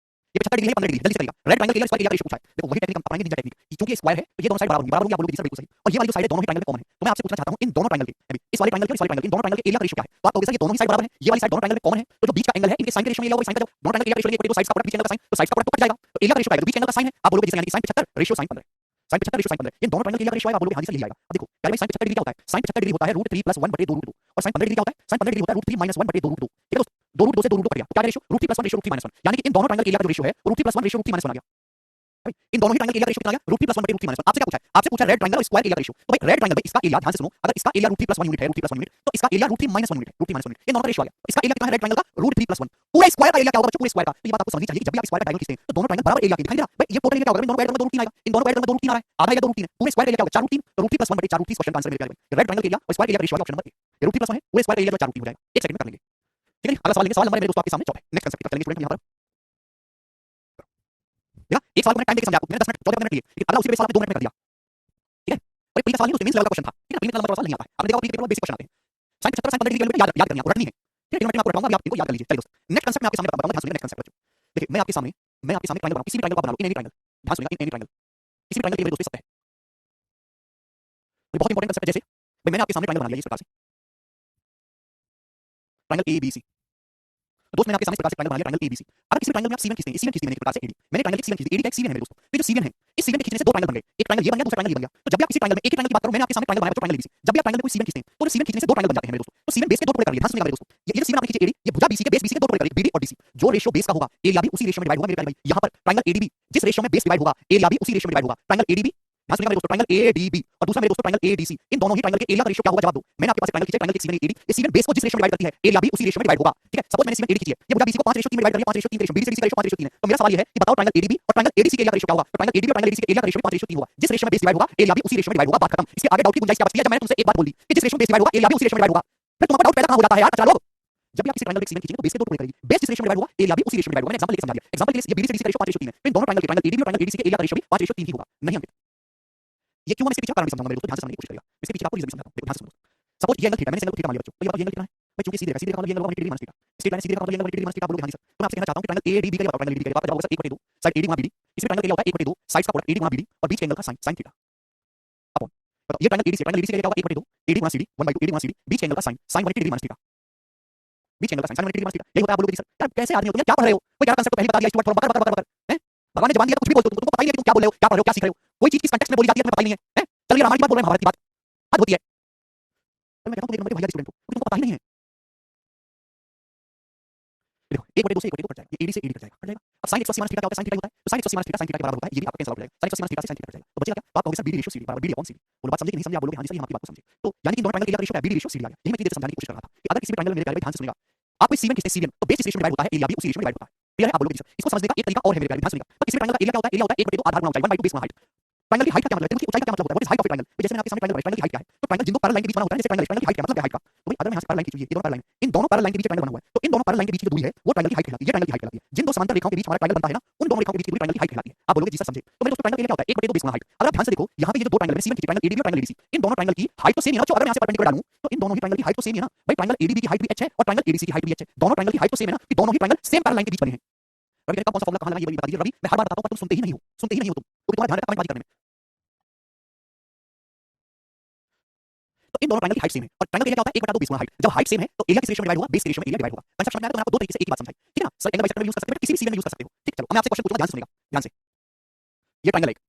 ये 75 डिग्री है, 15 डिग्री, जल्दी से करिएगा। रेड ट्रायंगल के एरिया स्क्वायर एरिया का रेशियो पूछा है, देखो वही टेक्निक हम अपनाएंगे, निंजा टेक्निक, क्योंकि स्क्वायर है तो ये दोनों साइड बराबर होंगी, बराबर होंगी, आप बोलोगे सर बिल्कुल सही, और ये वाली जो साइड है दोनों ही ट्रायंगल में कॉमन है। तो मैं आपसे पूछना चाहता हूं इन दोनों ट्रायंगल के, इस वाले ट्रायंगल के और इस वाले ट्रायंगल के, इन दोनों ट्रायंगल के एरिया का रेशियो क्या है? तो आप कहोगे सर ये दोनों ही साइड बराबर है, ये वाली साइड दोनों ट्रायंगल में कॉमन है, तो जो बीच का एंगल है इनके साइन के रेशियो में एरिया होगा, साइन का जब दोनों ट्रायंगल के एरिया का रेशियो 1/2 साइड्स का प्रोडक्ट बीच एंगल का साइन, तो साइड्स का प्रोडक्ट तो कट जाएगा, तो एरिया का रेशियो क्या आएगा, बीच एंगल का साइन है, आप बोलोगे जैसे यानी कि sine 75 ratio sine 15। sin 75 ratio sin 15 ये दोनों ट्रायंगल के एरिया का रेशियो आएगा। आप बोलोगे हां जी सर यही आएगा। अब देखो यार भाई sin 75 डिग्री क्या होता है? sin 75 डिग्री होता है √3 + 1 / 2√2 और sin 15 डिग्री क्या होता है? sin 15 डिग्री होता है √3 - 1 / 2√2। ठीक है दोस्त, 2√2 से 2√2 कट गया तो क्या रेशियो √3 + 1 रेशियो √3 - 1 यानी कि इन दोनों ट्रायंगल के एरिया का जो रेशियो है वो √3 + 1 रेशियो √3 - 1 आ गया। भाई इन दोनों ही ट्रायंगल के एरिया का रेशियो कितना आ गया? √3 + 1 / √3 - 1। आपसे क्या पूछा है? आपसे पूछा रेड ट्रायंगल और स्क्वायर एरिया का रेशियो। तो भाई रेड ट्रायंगल में इसका एरिया ध्यान से सुनो, अगर इसका एरिया √3 + 1 यूनिट है, √3 + 1 यूनिट, तो इसका एरिया √3 - 1 यूनिट है, √3 - 1 यूनिट। ये दोनों का रेशियो आ गया। इसका एरिया कितना है रेड ट्रायंगल का? √3 + 1। पूरे स्क्वायर का एरिया क्या होगा बच्चों? पूरे स्क्वायर का। तो ये बात आपको समझनी चाहिए कि जब भी आप स्क्वायर का डायगोनल खींचते हैं तो दोनों ट्रायंगल बराबर एरिया के दिखाई दे रहा है। भाई ये टोटल एरिया क्या होगा? इन दोनों का एरिया में 2√3 आएगा, इन दोनों का एरिया में 2√3 आ रहा है, आधा एरिया 2√3 है। पूरे स्क्वायर एरिया क्या होगा? 4√3, तो √3 + 1 / 4√3 क्वेश्चन का आंसर मेरे क्या है? रेड ट्रायंगल के एरिया और स्क्वायर एरिया का रेशियो ऑप्शन नंबर ए। ये √3 + 1 है, पूरे स्क्वायर एरिया जो 4√3 हो जाएगा। एक सेकंड में कर लेंगे। ठीक है, अगला सवाल लेंगे। सवाल नंबर है मेरे दोस्तों आपके सामने 14। नेक्स्ट कंसेप्ट चलेंगे स्टूडेंट यहां पर। देखा, एक सवाल को मैंने टाइम देके समझाया आपको। मैंने 10 मिनट 14 मिनट लिए, लेकिन अगला उसी पे सवाल आपने 2 मिनट में कर दिया। ठीक है, और ये प्री का सवाल नहीं तो मेंस लेवल का क्वेश्चन था। ठीक है, प्री लेवल का सवाल नहीं आता है। आपने देखा प्री पेपर में बेसिक क्वेश्चन आते हैं। sin 75 sin 15 डिग्री की वैल्यू याद करनी है, रटनी है। ठीक है, इन मिनट में आपको रटवाऊंगा, अभी आप इनको याद कर लीजिए। चलिए दोस्त, नेक्स्ट कंसेप्ट मैं आपके सामने बताऊंगा। ध्यान सुनिए नेक्स्ट कंसेप्ट बच्चों। देखिए मैं आपके सामने ट्रायंगल बनाऊं, किसी भी ट्रायंगल को आप बना लो, इन एनी ट्रायंगल। ध्यान सुनिएगा, इन एनी ट्रायंगल, किसी भी ट्रायंगल के लिए मेरे दोस्त सत्य है। ये बहुत इंपॉर्टेंट कंसेप्ट है। जैसे भाई मैंने आपके सामने ट्रायंगल बना लिया इस प्रकार से, ट्रायंगल ABC। दोस्त मैंने आपके सामने इस प्रकार से ट्रायंगल बना लिया, ट्रायंगल ABC। अगर किसी ट्रायंगल में आप C1 खींचते हैं, C1 खींचते हैं मैंने इस प्रकार से AD, मैंने ट्रायंगल की C1 खींची, AD का एक C1 है मेरे दोस्तों। तो ये जो C1 है, इस C1 के खींचने से दो ट्रायंगल बन गए। एक ट्रायंगल ये बन गया, दूसरा ट्रायंगल ये बन गया। तो जब भी आप किसी ट्रायंगल में एक ही ट्रायंगल की बात करो, मैंने आपके सामने ट्रायंगल बनाया, ट्रायंगल ABC। जब भी आप ट्रायंगल में कोई C1 खींचते हैं तो C1 खींचने से दो ट्रायंगल बन जाते हैं मेरे दोस्तों। तो C1 बेस के दो टुकड़े कर लिए। ध्यान सुनिएगा मेरे दोस्तों, ये जो C1 आपने खींचे AD, ये भुजा BC के बेस BC के दो टुकड़े कर लिए, BD और DC। जो रेशियो बेस का होगा, एरिया भी उसी रेशियो में डिवाइड होगा मेरे प्यारे भाई। यहाँ पर ट्रायंगल ADB जिस रेशियो में बेस डिवाइड होगा, एरिया भी उसी रेशियो में डिवाइड होगा। ट्रायंगल ADB, ध्यान सुनिएगा मेरे दोस्तों, ट्रायंगल ADB और दूसरा मेरे दोस्तों ट्रायंगल ADC। इन दोनों ही ट्रायंगल के एरिया का रेशियो क्या होगा? जवाब दो। मैंने आपके पास ट्रायंगल खींचे, ट्रायंगल के C1 AD, ये C1 बेस को जिस रेशियो में डिवाइड करती है, एरिया भी उसी रेशियो में डिवाइड होगा। ठीक है, सपोज मैंने C1 AD खींची है, ये भुजा BC को 5:3 में डिवाइड कर दिया, 5:3 रेशियो, BD से DC का रेशियो 5:3 है। तो मेरा सवाल ये है कि बताओ ट्रायंगल ADB और ट्रायंगल ADC के एरिया का रेशियो क्या होगा? तो ट्रायंगल ADB और ट्रायंगल ADC के एरिया का रेशियो 5:3 होगा। जिस रेशियो में बेस डिवाइड होगा, एरिया भी उसी रेशियो में डिवाइड होगा। बात खत्म। इसके आगे डाउट की गुंजाइश क्या बचती है? जब मैंने तुमसे एक बात बोली कि जिस रेशियो में बेस डिवाइड होगा, एरिया भी उसी रेशियो में डिवाइड होगा, फिर तुम्हारा डाउट पैदा कहां हो जाता है यार? चलो, जब भी आप किसी ट्रायंगल के C1 खींचेंगे तो बेस के दो टुकड़े करेगी, बेस जिस रेशियो में डिवाइड होगा, एरिया भी उसी रेशियो में डिवाइड होगा। मैंने एग्जांपल लेके समझा दिया। एग्जांपल के लिए ये BD से DC का रेशियो 5:3 है, तो इन दोनों ट्रायंगल के, ट्रायंगल ADB और ट्रायंगल ADC के एरिया का रेशियो भी 5:3 ही होगा। नहीं अंकित, ये क्यों? मैं इसके पीछे कारण भी समझाऊंगा मेरे दोस्तों, ध्यान से समझने की कोशिश करिएगा। इसके पीछे आपको रीजन भी समझाता हूं। देखो ध्यान से सुनो। सपोज ये एंगल थीटा, मैंने इस एंगल थीटा मान लिया बच्चों। तो ये बताओ ये एंगल कितना है? भाई चूंकि सीधे का मतलब ये एंगल होगा 180 degree minus theta. Straight line सीधे का मतलब ये एंगल 180 डिग्री माइनस थीटा। आप बोलोगे हां जी सर। तो मैं आपसे कहना चाहता हूं कि ट्रायंगल ADB का बताओ, ट्रायंगल ADB का आपका जवाब होगा सर 1/2 साइड AD गुणा BD। इसमें ट्रायंगल का एरिया होता है 1/2 साइड्स का प्रोडक्ट AD गुणा BD और बीच के एंगल का sin sin थीटा अपॉन, बताओ ये ट्रायंगल ADC, ट्रायंगल ADC का एरिया क्या होगा? 1/2 AD गुणा CD 1/2 AD गुणा CD, बीच के एंगल का sin sin 180 degree minus theta, बीच एंगल का sin sin 180 degree minus theta. यही होता है। आप बोलोगे सर यार कैसे आदमी हो तुम, यार क्या पढ़ रहे हो? कोई क्या कांसेप्ट पहले बता दिया, स्टूडेंट बकर बकर बकर हैं? भगवान ने जबान दिया तो कुछ भी बोलते हो, तुमको पता ही नहीं है कि तुम क्या बोल रहे हो, क्या पढ़ रहे हो, क्या सीख रहे हो। कोई चीज किस कॉन्टेक्स्ट में बोली जाती है तुम्हें पता ही नहीं है, हैं? चलिए रामायण की बात बोल रहे हैं, महाभारत की बात हद होती है। तो मैं कहता हूं तुम एक नंबर के भैया स्टूडेंट हो, तुमको पता ही नहीं है। देखो 1/2 से 1/2 कट जाएगा, ये AD से AD कट जाएगा, कट जाएगा। अब sin 180 माइनस थीटा क्या होता है? sin थीटा होता है। तो sin 180 minus theta sin theta के बराबर होता है। ये भी आपका कैंसिल आउट हो जाएगा। sin 180 माइनस थीटा से sin थीटा कट जाएगा। तो बचेगा क्या? तो आप कहोगे सर BD रेशियो CD बराबर BD अपॉन CD। बोलो बात समझे कि नहीं समझे? आप बोलोगे हां जी सर, ये हम आपकी बात को समझे। तो यानी कि दोनों ट्रायंगल के एरिया का रेशियो क्या है? BD रेशियो CD आ गया। यही मैं इतनी देर से समझाने की कोशिश कर रहा था कि अगर किसी भी ट्रायंगल में मेरे प्यारे भाई ध्यान से सुनिएगा, आप कोई C1 खींचते हैं C1 तो बेस जिस रेशियो में डिवाइड होता है, एरिया भी उसी रेशियो में डिवाइड होता है। क्लियर है? आप बोलोगे सर इसको समझने का एक तरीका और है मेरे प्यारे, ध्यान सुनिएगा। तो किसी भी ट्रायंगल का एरिया क्या होता है? एरिया होता है 1/2 आधार गुणा ऊंचाई 1/2 बेस गुणा हाइट। ट्रायंगल की हाइट का क्या मतलब है? ऊंचाई का क्या मतलब होता है? What is height of triangle? जैसे मैंने आपके सामने ट्रायंगल बनाया, ट्रायंगल की हाइट क्या है? तो ट्रायंगल जिन दो पैरेलल लाइन के बीच बना होता है, जैसे ट्रायंगल की हाइट क्या मतलब है? हाइट का। तो भाई अगर मैं यहां से पैरेलल लाइन खींचूं, ये दोनों पैरेलल लाइन, इन दोनों पैरेलल लाइन के बीच ट्रायंगल बना हुआ है, तो इन दोनों पैरेलल लाइन के बीच की जो दूरी है वो ट्रायंगल की हाइट कहलाती है। ये ट्रायंगल की हाइट कहलाती है। जिन दो समांतर रेखाओं के बीच हमारा ट्रायंगल बनता है ना, उन दोनों रेखाओं के बीच की दूरी ट्रायंगल की हाइट कहलाती है। आप बोलोगे जी सर समझे। तो मेरे दोस्तों ट्रायंगल के लिए क्या होता है? 1/2 बेस गुणा हाइट। अगर आप ध्यान से देखो यहां पे ये जो दो ट्रायंगल है C1 खींचे, ट्रायंगल ADB और ट्रायंगल ADC, इन दोनों ट्रायंगल की हाइट तो सेम ही है ना। तो अगर मैं यहां से परपेंडिकुलर डालूं तो इन दोनों ही ट्रायंगल की हाइट तो सेम ही है ना। भाई ट्रायंगल ADB की हाइट भी h है और ट्रायंगल ADC की हाइट भी h है। दोनों ट्रायंगल की हाइट तो सेम है ना कि दोनों ही ट्रायंगल सेम पैरेलल लाइन के बीच बने हैं। रवि का कौन सा फॉर्मूला कहां लगा ये बता दीजिए रवि। मैं हर बार बताता हूं पर तुम सुनते ही नहीं हो, सुनते ही नहीं हो तुम। तो तुम्हारा ध्यान रहता है कमेंट करने में। तो इन दोनों ट्रायंगल की हाइट सेम है और ट्रायंगल का एरिया क्या होता है? 1/2 बेस गुणा हाइट। जब हाइट सेम है तो एरिया किस रेशियो में डिवाइड होगा? बेस के रेशियो में एरिया डिवाइड होगा। कंसेप्ट समझ में आया? तो मैंने आपको दो तरीके से एक ही बात समझाई, ठीक है ना सर। एंगल बाइसेक्टर में यूज कर सकते हो, किसी भी सीजन में यूज कर सकते हो। ठीक, चलो अब मैं आपसे क्वेश्चन पूछूंगा, ध्यान से सुनिएगा, ध्यान से। ये ट्रायंगल है एक,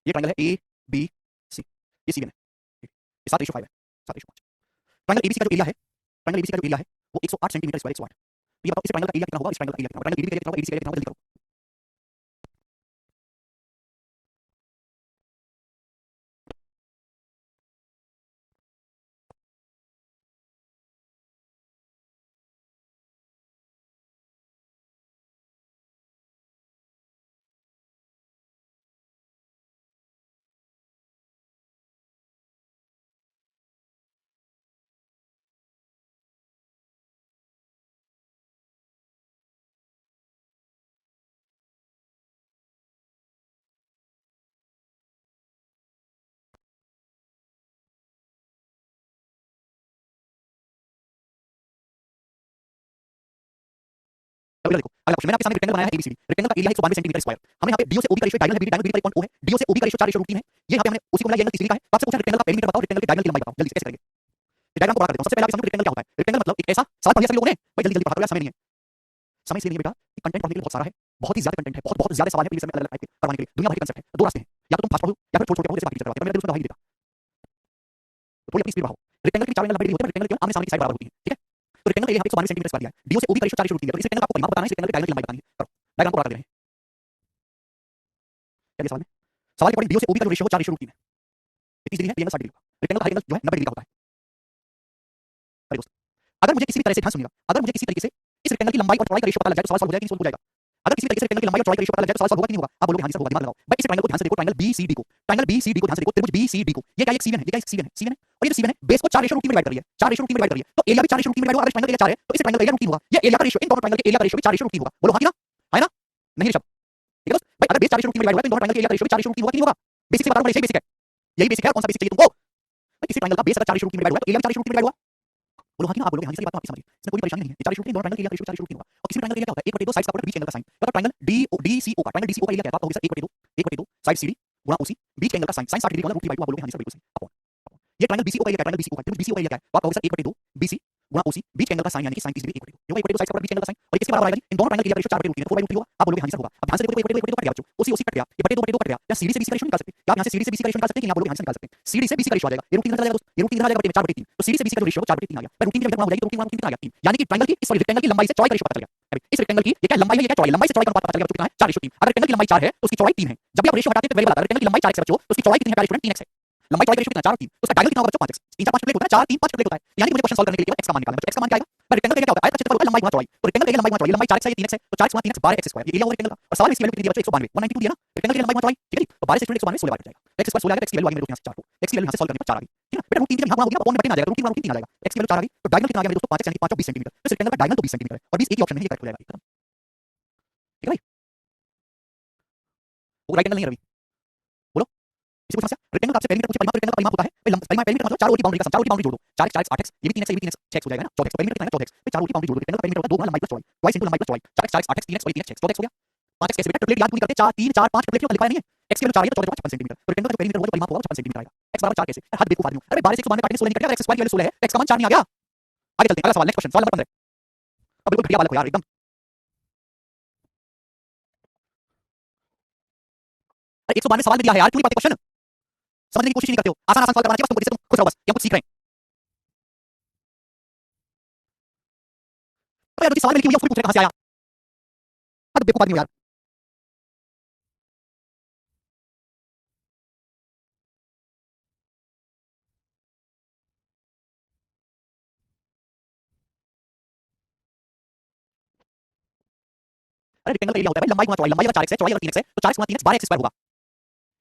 ये ट्रायंगल है ए बी सी, ये सीजन है, ठीक है, 7:5 है, 7:5। ट्रायंगल एबीसी का जो एरिया है, ट्रायंगल एबीसी का जो एरिया है वो 108 सेंटीमीटर स्क्वायर, 108। तो ये बताओ इस ट्रायंगल का एरिया कितना होगा? इस ट्रायंगल का एरिया कितना होगा? ट्रायंगल एबीसी का एरिया कितना होगा? एबीसी का एरिया कितना होगा? जल्दी करो। अगला देखो, अगला क्वेश्चन मैंने आपके सामने रेक्टेंगल बनाया है एबीसीडी। रेक्टेंगल का एरिया है 192 सेंटीमीटर स्क्वायर। हमने यहाँ पे डीओ से ओबी का ratio diagonal BD, diagonal BD का 1 है। डीओ से ओबी का रेशियो 4:3 है। ये यहाँ पे हमने उसी को मिला, ये एंगल 30 डिग्री का है। तो आपसे पूछा रेक्टेंगल का पेरीमीटर बताओ, रेक्टेंगल के डायगोनल की लंबाई बताओ। जल्दी से कैसे करेंगे? डायग्राम को बड़ा कर देता हूं। सबसे पहले आपके सामने रेक्टेंगल क्या होता है? रेक्टेंगल मतलब एक ऐसा, सवाल पढ़ लिया सभी लोगों ने? भाई जल्दी जल्दी पढ़ा करो यार, समय नहीं है। समय इसलिए नहीं है बेटा कि कंटेंट पढ़ने के लिए बहुत सारा है, बहुत ही ज्यादा कंटेंट है, बहुत बहुत ज्यादा सवाल है प्रीवियस में अलग अलग टाइप के करवाने के लिए। दुनिया भर के कंसेप्ट है, दो रास्ते हैं, या तो तुम फास्ट पढ़ो या फिर छोड़ छोड़ के पढ़ो, जैसे बाकी टीचर करवाते हैं, मेरा दिल उसमें दवाई नहीं देता। तो थोड़ी अपनी स्पीड बढ़ाओ। रेक्टेंगल की 4 एंगल लंबाई होती है, रेक्टेंगल केवल आमने सामने की साइड बराबर होती है, ठीक है। तो रेक्टेंगल का यहाँ पे 192 सेंटीमीटर स्क्वायर दिया है, डीओ से ओबी का रेशियो 4 रूट 3 है, तो इस रेक्टेंगल का आपको परिमाप बताना है, इस रेक्टेंगल की डायगोनल की लंबाई बतानी है। करो डायग्राम को बड़ा कर दे रहे हैं। क्या सवाल में सवाल के अकॉर्डिंग डीओ से ओबी का जो रेशियो है 4 रूट 3 है, इतनी सीधी है, ये एंगल 60 डिग्री का। रेक्टेंगल का हर एंगल जो है 90 डिग्री का होता है। अरे दोस्त, अगर मुझे किसी भी तरह से ध्यान सुनिएगा, अगर मुझे किसी तरीके से इस रेक्टेंगल की लंबाई और चौड़ाई का रेशियो पता लग जाए तो सवाल सॉल्व हो जाएगा कि नहीं सॉल्व हो जाएगा। अगर किसी तरीके से रेक्टेंगल की लंबाई और चौड़ाई का रेशियो पता लग जाए तो सवाल सॉल्व होगा कि नहीं होगा। आप बोलोगे हाँ जी सर होगा, दिमाग लगाओ भाई। इस ट्रायंगल को ध्यान से देखो, ट्रायंगल बीसीडी को, ट्रायंगल बीसीडी को ध्यान से देखो, त्रिभुज बीसीडी को, ये क्या एक सीवन है, ये क्या एक सीवन है, सीवन है, और ये जो सीवन है बेस को 4 रेशियो रूट 3 में डिवाइड कर रही है, 4 रेशियो रूट 3 में डिवाइड कर रही है, तो एरिया भी 4 रेशियो रूट 3 में डिवाइड होगा। अगर ट्रायंगल एरिया 4 है तो इस ट्रायंगल का एरिया रूट 3 होगा, ये एरिया का रेशियो इन दोनों ट्रायंगल के एरिया का रेशियो भी 4 रेशियो रूट 3 होगा। बोलो हाँ कि ना, है ना, नहीं ऋषभ, ठीक है दोस्त भाई। अगर बेस 4 रेशियो रूट 3 में डिवाइड हुआ तो इन दोनों ट्रायंगल के एरिया का रेशियो भी 4 रेशियो रूट 3 होगा कि नहीं होगा। बेसिक से बता रहा हूं, यही बेसिक है, यही बेसिक है। और कौन सा बेसिक चाहिए तुमको भाई? किसी ट्रायंगल का बेस अगर 4 रेशियो रूट 3 में डिवाइड हुआ तो एरिया भी 4 रेशियो रूट 3 में डिवाइड हुआ। बोलो हाँ कि ना, आप बोलोगे हाँ जी सर, ये बात तो आपकी समझ गई, इसमें कोई परेशानी नहीं है। ये 4 रेशियो 3 दोनों ट्रायंगल के एरिया का रेशियो 4 रेशियो 3 होगा। और किसी ट्रायंगल का एरिया क्या होता है, 1/2 साइड्स का प्रोडक्ट बीच एंगल का साइन। अगर ट्रायंगल डीसीओ का, ट्रायंगल डीसीओ का एरिया क्या है, तो आप कहोगे सर 1/2 साइड सीडी गुणा ओसी बीच एंगल का साइन, साइन 60 डिग्री का रूट 3/2। आप बोलोगे हाँ जी सर बिल्कुल सही। अपॉन ये ट्रायंगल बीसीओ का एरिया, ट्रायंगल बीसीओ का, त्रिभुज बीसीओ का एरिया क्या है, तो आप कहोगे सर 1/2 बीसी गुणा ओसी बीच एंगल का साइन, यानी कि साइन 30 डिग्री 1/2। ये 1/2 साइड का बीच एंगल का साइन, और ये किसके बराबर आएगा जी? इन दोनों ट्रायंगल के एरिया का रेशियो 4/2 4/2 होगा। आप बोलोगे हाँ जी सर होगा। अब ध्यान से देखो, 1/2 कट गया बच्चों, ओसी ओसी कट गया, ये 2/2 कट गया। या सीडी से बीसी का रेशियो निकाल सकते हैं, क्या आप यहां से सीडी से बीसी का रेशियो निकाल सकते हैं कि नहीं? आप बोलोगे हाँ से निकाल सकते हैं। सीडी से बीसी का रेशियो आ जाएगा, ये रूट 3 चला जाएगा दोस्त, ये रूट 3 चला जाएगा, 4/3। तो सीडी से बीसी का जो रेशियो 4/3 आ गया, पर रूट 3 जब गुणा हो जाएगी तो रूट 3 कितना आ गया 3, यानी कि ट्रायंगल की सॉरी रेक्टेंगल की लंबाई से चौड़ाई का रेशियो पता चल गया। अभी इस रेक्टेंगल की ये क्या लंबाई है, ये क्या चौड़ाई, लंबाई से चौड़ाई का अनुपात पता चल गया बच्चों, कितना है 4/3। अगर रेक्टेंगल की लंबाई 4 है तो उसकी चौड़ाई 3 है। जब भी आप रेशियो हटाते हैं तो वेरिएबल आता है। रेक्टेंगल की लंबाई 4x है बच्चों, तो उसकी चौड़ाई कितनी है प्यारे स्टूडेंट? 3x है। लंबाई चौड़ाई का रेशियो कितना 4 और 3, तो उसका डायगोनल कितना होगा बच्चों? 5x। 3 4 5 प्लेट होता है, 4 3 5 प्लेट होता है, यानी कि मुझे क्वेश्चन सॉल्व करने के लिए x का मान निकालना है। x का मान क्या आएगा? पर रेक्टेंगल का क्या होता है, आयत का क्षेत्रफल होता है लंबाई गुणा चौड़ाई। तो रेक्टेंगल का लंबाई गुणा चौड़ाई, लंबाई 4x है, ये 3x है, तो 4x गुणा 3x 12x स्क्वायर, ये एरिया होगा रेक्टेंगल का। और सवाल में इसकी वैल्यू कितनी दी है बच्चों? 192 192 दिया ना। रेक्टेंगल की लंबाई गुणा चौड़ाई, ठीक है जी। तो 12 से स्टूडेंट 192 16 बार जाएगा, x स्क्वायर 16 आ गया, x की वैल्यू आ गई मेरे दोस्त यहाँ से 4 को, x की वैल्यू यहाँ से सॉल्व करने पर 4 आ गई, ठीक है बेटा। रूट 3 जब यहाँ गुणा हो गया अपॉन में 2 आ जाएगा, रूट 3 गुणा रूट 3 आ जाएगा, x की वैल्यू 4 आ गई। तो डायगोनल कितना आ गया मेरे दोस्तों? 5x, यानी कि 5 और 20 सेंटीमीटर। तो रेक्टेंगल का डायगोनल तो 20 सेंटीमीटर है, और 20 एक ही ऑप्शन में, ये करेक्ट हो जाएगा, ठीक है भाई। वो राइट एंगल नहीं है रवि, बोलो किसी को समस्या? रेक्टेंगल का आपसे पेरीमीटर पूछे, परिमाप रेक्टेंगल का परिमाप होता है, परिमाप पेरीमीटर मतलब 4 और की बाउंड्री का सम, 4 और की बाउंड्री जोड़ दो, 4x 4x 8x, ये भी 3x, ये भी 3x 6x हो जाएगा ना, 14x। पेरीमीटर कितना है 14x, फिर 4 और की बाउंड्री जोड़ दो, रेक्टेंगल का पेरीमीटर होता है 2 गुना लंबाई प्लस चौड़ाई, ट्वाइस इनटू लंबाई प्लस चौड़ाई, 4x 4x 8x 3x और 3x 6x, 14x हो गया। 5x कैसे बेटा? ट्रिपलेट याद पूरी करते, 4 3 4 5 ट्रिपलेट क्यों लिखा है नहीं है? x की वैल्यू 4 है तो 14 56 सेंटीमीटर। तो रेक्टेंगल का जो पेरीमीटर होगा, जो परिमाप होगा 56 सेंटीमीटर आएगा। x बराबर 4 कैसे? हद बेवकूफ आदमी हूं। अरे 12 से 192 काटने 16 नहीं कटेगा, x स्क्वायर की वैल्यू 16 है, x का मान 4 नहीं आ गया। आगे चलते हैं, अगला सवाल, नेक्स्ट क्वेश्चन, सवाल नंबर 15। अब बिल्कुल घटिया बालक हो यार एकदम। अरे 192 सवाल में दिया है यार, क्यों नहीं पाते क्वेश्चन? समझने की कोशिश नहीं करते हो। आसान आसान सवाल करवाना चाहिए बस तुमको, जिससे तुम खुश रहो बस, कि हम कुछ सीख रहे हैं। तो यार जो सवाल में लिखी हुई है उसको पूछ रहे कहां से आया? हद बेवकूफ आदमी हो यार। अरे रेक्टेंगल का एरिया होता है भाई लंबाई गुणा चौड़ाई, लंबाई अगर 4x है, चौड़ाई अगर 3x है, तो 4x गुणा 3x 12x स्क्वायर होगा।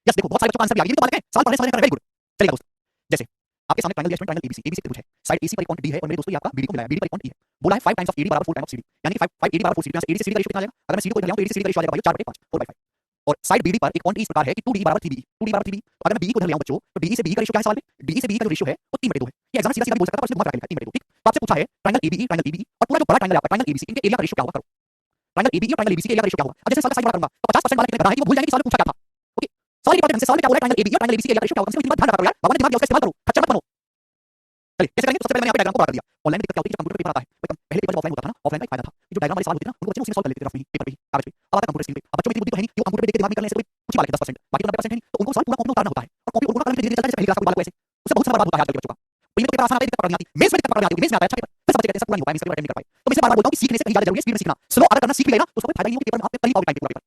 यस देखो बहुत सारे बच्चों का आंसर भी आ गया, ये भी तो बालक है, सवाल पढ़ने समझने कर वेरी गुड। चलिए दोस्त, जैसे आपके सामने ट्रायंगल दिया है, ट्रायंगल एबीसी, एबीसी त्रिभुज है, साइड एसी पर एक पॉइंट डी है, और मेरे दोस्तों ये आपका बीडी को मिला है, बीडी पर एक पॉइंट ई है। बोला है 5 टाइम्स ऑफ एडी बराबर 4 टाइम्स ऑफ सीडी, यानी कि 5 एडी बराबर 4 सीडी, यहां से एडी से सीडी का रेशियो कितना आ जाएगा? अगर मैं सीडी को इधर ले आऊं तो एडी से सीडी का रेशियो आ जाएगा भाई 4/5 4/5। और साइड बीडी पर एक पॉइंट इस प्रकार है कि 2d बराबर 3b, 2d बराबर 3b। तो अगर मैं बी को इधर ले आऊं बच्चों, तो डी से बी का रेशियो क्या है सवाल में? डी से बी का जो रेशियो है वो 3/2 है। ये एग्जाम सीधा सीधा बोल सकता था, पर इसमें बहुत फर्क लिखा है 3/2, ठीक। तो आपसे पूछा है ट्रायंगल एबीई, ट्रायंगल एबीई और पूरा जो बड़ा ट्रायंगल है आपका ट्रायंगल एबीसी, इनके एरिया का रेशियो क्या होगा? करो ट्रायंगल एबीई और ट्रायंगल एबीसी के एरिया का रेशियो क्या होगा? अब जैसे सवाल का साइज बड़ा करूंगा तो 50% वाला कितने बड़ा है कि वो भूल जाएंगे कि सवाल में पूछा क्या था। ओके सवाल की बात ढंग से, सवाल में क्या बोला है? ट्रायंगल एबीई और ट्रायंगल एबीसी के एरिया का रेशियो क्या होगा? इसमें ध्यान रखा करो यार, बाबा ने दिमाग दिया उसका इस्तेमाल करो, खच्चर मत बनो। चलिए कैसे करेंगे? तो सबसे पहले मैंने यहाँ पे डायग्राम को बड़ा कर दिया। ऑनलाइन में दिक्कत क्या होती है, जब कंप्यूटर पेपर आता है, भाई पहले पेपर ऑफलाइन होता था ना, ऑफलाइन का एक फायदा था, ये जो डायग्राम वाले सवाल होते थे ना, उनको बच्चे उसी में सॉल्व कर लेते थे, रफ में ही, पेपर पे ही, कागज पे। अब आता कंप्यूटर स्क्रीन पे, अब बच्चों में इतनी बुद्धि तो है नहीं कि वो कंप्यूटर पे देख के दिमाग निकालने से कोई कुछ ही बालक है 10%, बाकी तो 90% है नहीं, तो उनको सवाल पूरा कॉपी में उतारना होता है, और कॉपी उनको करने धीरे धीरे चलता है, जैसे पहली क्लास का कोई बालक वैसे, उससे बहुत सारा बड़ा होता है आजकल के बच्चों का। पहले पेपर आसान आता है, दिक्कत पकड़ नहीं आती, मेंस में दिक्कत पकड़ में आती है, मेंस में आता है अच्छा पेपर, फिर सब बच्चे कहते हैं सब पूरा नहीं हो पाया, मेंस का अटेंड नहीं कर पाए। तो मैं इसे बार-बार बोलता हूं कि सीखने से कहीं ज्यादा जरूरी है स्पीड में सीखना। स्लो अगर करना सीख लेना तो उसका कोई फायदा नहीं है, पेपर में आप कर ही पाओगे टाइम पे पूरा पेपर।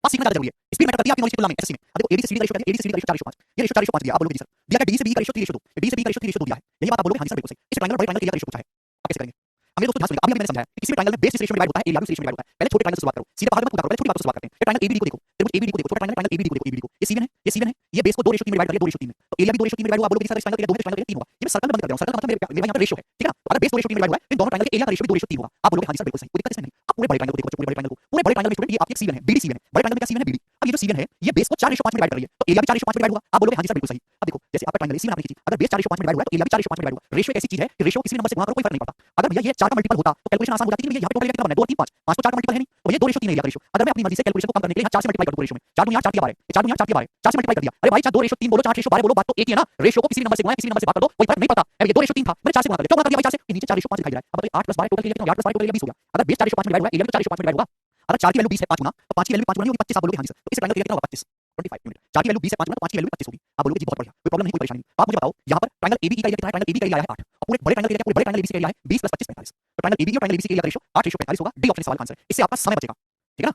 बस सीखना ज्यादा जरूरी है, स्पीड मैटर करती है आपकी नॉलेज की तुलना में एसएससी में। अब देखो एडी से सीडी का रेशियो क्या है? एडी से सीडी का रेशियो 4/5, ये रेशियो 4/5 दिया, आप बोलोगे जी सर दिया क्या? डी से बी का रेशियो 3/2, डी से बी का रेशियो 3/2 दिया है, यही बात आप बोलोगे हाँ जी सर बिल्कुल सही। इस ट्रायंगल बड़े ट्रायंगल के एरिया का रेशियो पूछा है, आप कैसे करेंगे? अब मेरे दोस्तों ध्यान सुनिएगा, अभी मैंने समझाया कि किसी भी ट्रायंगल में बेस जिस रेशियो में डिवाइड होता है, एरिया भी उस रेशियो में डिवाइड होता है। पहले छोटे ट्रायंगल से शुरुआत करो, सीधे पहाड़ मत पूरा करो, पहले छोटी बातों से शुरुआत करते हैं। ये ट्रायंगल एबीडी को देखो, त्रिभुज एबीडी को देखो, छोटा ट्रायंगल ट्रायंगल एबीडी को देखो, एबीडी को, ये सीवन है, ये सीवन है, ये बेस को 2 रेशियो 3 में डिवाइड कर दिया, 2 रेशियो 3 में, तो एरिया भी 2 रेशियो 3 में डिवाइड हुआ। आप बोलोगे सर इस ट्रायंगल के 2 में ट्रायंगल के 3 होगा, ये मैं सर्कल में बंद कर रहा हूं, सर्कल का मतलब मेरे यहाँ पे रेशियो है, ठीक है ना। तो अगर बेस 2 रेशियो 3 में डिवाइड हुआ है, इन दोनों ट्रायंगल के एरिया का रेशियो भी 2 रेशियो 3 होगा। आप बोलोगे हाँ जी सर बिल्कुल सही, कोई दिक्कत इसमें नहीं। अब पूरे बड़े ट्रायंगल को देखो, पूरे बड़े ट्रायंगल को, पूरे बड़े ट्रायंगल में स्टूडेंट ये आपकी सीवन है, बीडी सीवन है, बड़े ट्रायंगल में क्या सीवन है? बीडी। अब ये जो C1 है ये बेस को 4:5 में डिवाइड कर रही है, तो एरिया भी 4:5 में डिवाइड होगा। आप बोलोगे हां जी सर बिल्कुल सही। अब देखो जैसे आपका ट्रायंगल C1 आपने खींची, अगर बेस 4:5 में डिवाइड हुआ है तो एरिया भी 4:5 में डिवाइड होगा। रेशियो एक ऐसी चीज है कि रेशियो किसी भी नंबर से गुणा करो कोई फर्क नहीं पड़ता। अगर भैया ये 4 का मल्टीपल होता तो कैलकुलेशन आसान हो जाती है कि भैया यहाँ पे टोटल एरिया कितना बना है 2 और 3 5, 5 तो 4 का मल्टीपल है नहीं, तो भैया 2:3 एरिया का रेशियो। अगर मैं अपनी मर्जी से कैलकुलेशन को कम करने के लिए 4 से मल्टीप्लाई कर दूं रेशियो में, 4 दूनी 8 4 12, 4 दूनी 8 4 12, 4 से मल्टीप्लाई कर दिया। अरे भाई 4 2:3 बोलो 4:12 बोलो, बात तो एक ही है ना। रेशियो को किसी भी नंबर से गुणा किसी भी नंबर से भाग कर दो कोई फर्क नहीं पड़ता। अब ये 2:3 था मैंने 4 से गुणा कर दिया, क्यों गुणा कर दिया भाई 4 से? ये नीचे 4:5 दिखाई दे रहा है। अब बताइए 8 + 12 टोटल एरिया कितना हो गया? 8 + 12 टोटल एरिया 20 हो गया। अगर बेस 4:5 में डिवाइड हुआ है एरिया भी 4:5 में डिवाइड होगा। अगर 4 की वैल्यू 20 है 5 गुना, तो 5 की वैल्यू 5 गुना नहीं होगी 25। आप बोलोगे हां जी सर, तो इस ट्रायंगल का एरिया कितना होगा? 25 25 यूनिट। 4 की वैल्यू 20 है 5 गुना, तो 5 की वैल्यू 25 होगी। आप बोलोगे जी बहुत बढ़िया, कोई प्रॉब्लम नहीं, कोई परेशानी नहीं। आप मुझे बताओ यहाँ पर ट्रायंगल एबी का एरिया कितना है? ट्रायंगल एबी का एरिया है 8 और पूरे बड़े ट्रायंगल का एरिया, पूरे बड़े ट्रायंगल एबीसी का एरिया है 20 + 25 45। तो ट्रायंगल एबी और ट्रायंगल एबीसी के एरिया का रेशियो 8:45 होगा। डी ऑप्शन सवाल का आंसर है। इससे आपका समय बचेगा, ठीक है ना।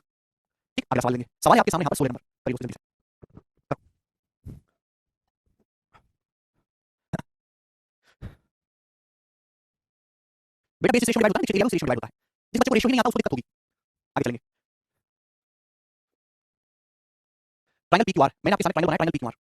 ठीक, अगला सवाल लेंगे। सवाल है आपके सामने यहाँ पर 16 नंबर, करिए उसको जल्दी से। बेटा बेस रेशियो डिवाइड होता है, नीचे एरिया उस रेशियो डिवाइड होता है। जिस बच्चे को रेशियो ही नहीं आता उसको दिक्कत होगी। आगे चलेंगे। ट्रायंगल पीक्यूआर, मैंने आपके सामने ट्रायंगल बनाया ट्रायंगल पीक्यूआर।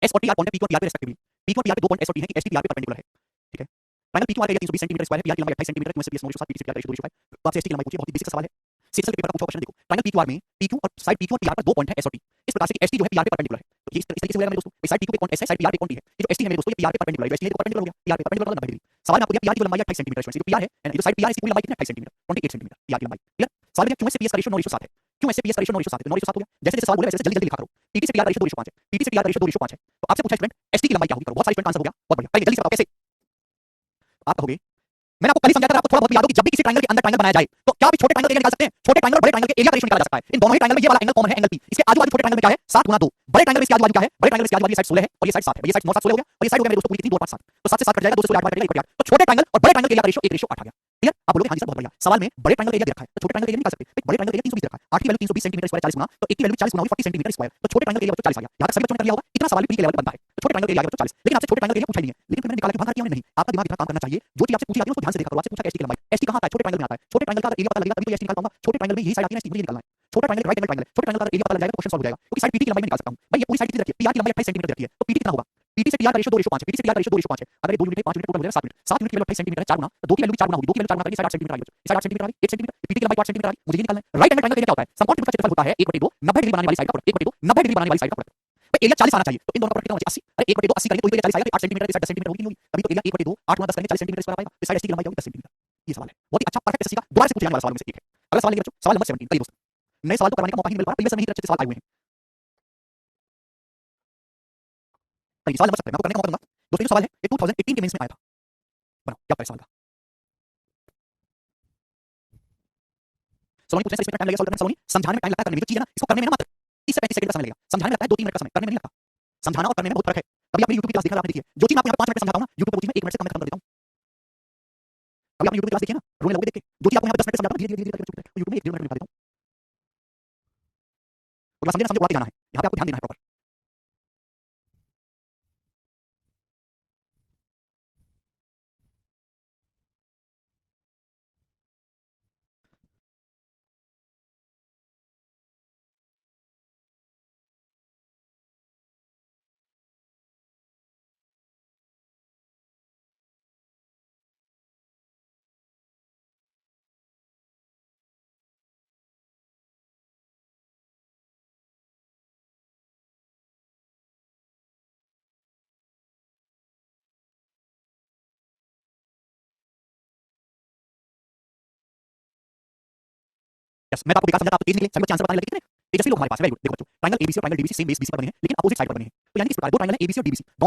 एस और टी आर पॉइंट है पी और टी आर पे रेस्पेक्टिवली। पी और टी आर पे 2 पॉइंट एस और टी है कि एस टी पी आर पे परपेंडिकुलर है, ठीक है। ट्रायंगल पीक्यूआर का एरिया 320 सेंटीमीटर स्क्वायर है, पी आर की लंबाई 28 centimetre, Q S P S 9 7 P T C P R ratio 2:5। तो आपसे एस टी की लंबाई पूछिए, बहुत ही बेसिक सा सवाल है। सीएसएल के पेपर का पूछा क्वेश्चन देखो। ट्रायंगल पीक्यूआर में पीक्यू और साइड पीक्यू और टीआर पर 2 पॉइंट है एस और टी। इस प्रकार से कि एसटी जो है पीआर पे परपेंडिकुलर है। तो ये इस तरीके से हो जाएगा मेरे दोस्तों। ये साइड पीक्यू पे कौन एस है, साइड पीआर पे कौन टी है। ये जो एसटी है मेरे दोस्तों ये पीआर पे परपेंडिकुलर है, एसटी है तो परपेंडिकुलर हो गया, पीआर पे परपेंडिकुलर मतलब 90 डिग्री। सवाल में आपको दिया पीआर की जो लंबाई है 28 सेंटीमीटर, इसमें से जो पीआर है यानी जो साइड पीआर है इसकी पूरी लंबाई कितनी है 28 सेंटीमीटर, 28 सेंटीमीटर पीआर की लंबाई। क्लियर। सवाल में क्यू एस से पीएस का रेशियो 9:7 है। क्यू एस से पीएस का रेशियो 9:7 है, 9:7 हो गया। जैसे जैसे सवाल बोले वैसे जल्दी जल्दी लिखा करो। पीटी से पीआर का रेशियो 2:5 है, पीटी से पीआर का रेशियो 2:5 है। तो आपसे पूछा स्टूडेंट एसटी की लंबाई क्या होगी, करो। बहुत सारे स्टूडेंट का आंसर हो गया, बहुत बढ़िया। करिए जल्दी से बताओ कैसे। आप कहोगे मैंने आपको कल ही समझाया था, आपको थोड़ा बहुत याद हो कि जब भी किसी ट्रायंगल के अंदर ट्रायंगल बनाया जाए तो क्या भी छोटे ट्रायंगल का एरिया निकाल सकते हैं। छोटे ट्रायंगल और बड़े ट्रायंगल के एरिया का रेशियो निकाला जा सकता है। इन दोनों ही ट्रायंगल में ये वाला एंगल कॉमन है, एंगल पी। इसके आजू बाजू छोटे ट्रायंगल में क्या है 7 × 2। बड़े ट्रायंगल में इसके आजू बाजू क्या है, बड़े ट्रायंगल इसके आजू बाजू ये साइड 16 है और ये साइड 7 है। ये साइड 9 7 16 हो गया और ये साइड हो गया मेरे दोस्तों पूरी कितनी 2 और 5 7। तो 7 से 7 कट जाएगा, 2 से 8 कट जाएगा, 1 तो छोटे ट्रायंगल और बड़े ट्रायंगल के एरिया का रेशियो 1:8 आ गया। क्लियर। आप बोलोगे हां जी सर बहुत बढ़िया। सवाल में बड़े ट्रायंगल का एरिया दे रखा है तो छोटे ट्रायंगल का एरिया निकाल सकते हैं। बड़े ट्रायंगल का एरिया 320 रखा है, 8 की वैल्यू 320 सेंटीमीटर स्क्वायर 40 गुना, तो 1 की वैल्यू 40 गुना होगी 40 सेंटीमीटर स्क्वायर। तो छोटे ट्रायंगल का एरिया बच्चों 40 आ गया। यहां तक सभी बच्चों ने कर लिया होगा, इतना सवाल भी प्री के लेवल पे बनता है। तो छोटे ट्रायंगल का एरिया बच्चों 40, लेकिन आपसे छोटे ट्रायंगल का एरिया पूछा ही नहीं है। लेकिन फिर मैंने निकाला कि भाग किया नहीं। आपका दिमाग इतना काम करना चाहिए, जो चीज आपसे पूछी जाती है उसको ध्यान से देखा करो। आपसे पूछा एसटी की लंबाई, एसटी कहां आता है, छोटे ट्रायंगल में आता है। छोटे ट्रायंगल का एरिया पता लगेगा तभी तो एसटी निकाल पाऊंगा। छोटे ट्रायंगल में यही साइड आती है, एसटी मुझे निकालना है। छोटा ट्रायंगल राइट एंगल ट्रायंगल है, छोटे ट्रायंगल का एरिया पता लग जाएगा तो क्वेश्चन सॉल्व हो जाएगा। क्योंकि साइड पीटी की लंबाई में निकाल सकता हूं भाई। ये पूरी साइड कितनी रखी है, पीआर की लंबाई 28 सेंटीमीटर रखी है, तो पीटी कितना होगा। पीटी से पीआर का रेशियो 2:5 है, पीटी से पीआर का रेशियो 2:5 है। अगर ये 2 यूनिट है 5 यूनिट टोटल हो जाएगा 7 यूनिट। 7 यूनिट की वैल्यू 28 सेंटीमीटर है, 4 गुना, तो 2 की वैल्यू भी 4 गुना होगी, 2 की वैल्यू 4 गुना करेंगे 8 सेंटीमीटर आ गई। 8 सेंटीमीटर आ गई, 1 सेंटीमीटर, पीटी की लंबाई 8 सेंटीमीटर आ गई, मुझे ये निकालना है। राइट एंगल ट्रायंगल का एरिया क्या होता है, समकोण त्रिभुज का क्षेत्रफल होता है 1/2 90 डिग्री बनाने वाली साइड का प्रोडक्ट, 1/2 90 डिग्री बनाने वाली साइड का प्रोडक्ट। भाई एरिया 40 आना चाहिए, तो इन दोनों का प्रोडक्ट कितना होना चाहिए 80। अरे 1/2 80 करेंगे तो एरिया 40 आएगा, 8 सेंटीमीटर इस साइड 10 सेंटीमीटर होगी, नहीं होगी। तभी तो एरिया 1/2 8 गुना 10 करेंगे 40 सेंटीमीटर स्क्वायर आएगा। इस साइड एसटी की लंबाई होगी 10 सेंटीमीटर। ये सवाल है बहुत ही अच्छा परफेक्ट एसएससी का दोबारा से पूछे जाने वाला सवालों में से एक है। अगला सवाल लेंगे बच्चों, सवाल नंबर 17। करिए दोस्तों, नए सवाल को करवाने का मौका ही नहीं मिल पा रहा, प्रीवियस में ही इतने अच्छे सवाल आए हुए हैं। सवाल नंबर 17 मैं आपको करने का मौका दूंगा दोस्तों। ये जो सवाल है ये 2018 के मेंस में आया था। बनाओ क्या पता सवाल का। सोलोनी पूछने से इसमें टाइम लगेगा सॉल्व करने में। सोलोनी समझाने में टाइम लगता है, करने में जो चीज है ना इसको करने में ना मात्र 30 से 35 सेकंड का समय लगेगा। समझाने में लगता है 2-3 मिनट का समय, करने में नहीं लगता। समझाना और करने में बहुत फर्क है। कभी आपने YouTube की क्लास देखा आपने देखी है, जो चीज मैं आपको यहाँ पे 5 मिनट में समझाता हूं ना YouTube पे वो चीज मैं 1 मिनट से कम में खत्म कर देता हूं। अभी आपने YouTube की क्लास देखी है ना, रोने लगोगे देख के। जो चीज आपको यहाँ पे 10 मिनट में समझाता हूं धीरे धीरे धीरे करके YouTube में 1 मिनट में निकाल देता हूं। तो क्लास समझे ना समझे उड़ाते जाना है, यहाँ पे आपको ध्यान देना है प्रॉपर। यस मैं तो आपको बेकार समझाता, आपको तेज निकले, सभी बच्चे आंसर बताने लगे कितने तेजस्वी लोग हमारे पास है। Very good. देखो बच्चों, ट्रायंगल एबीसी और triangle DBC same base BC पर बने हैं, लेकिन अपोजिट साइड पर बने हैं। तो यानी कि इस प्रकार दो ट्रायंगल है एबीसी और डीबीसी, दोनों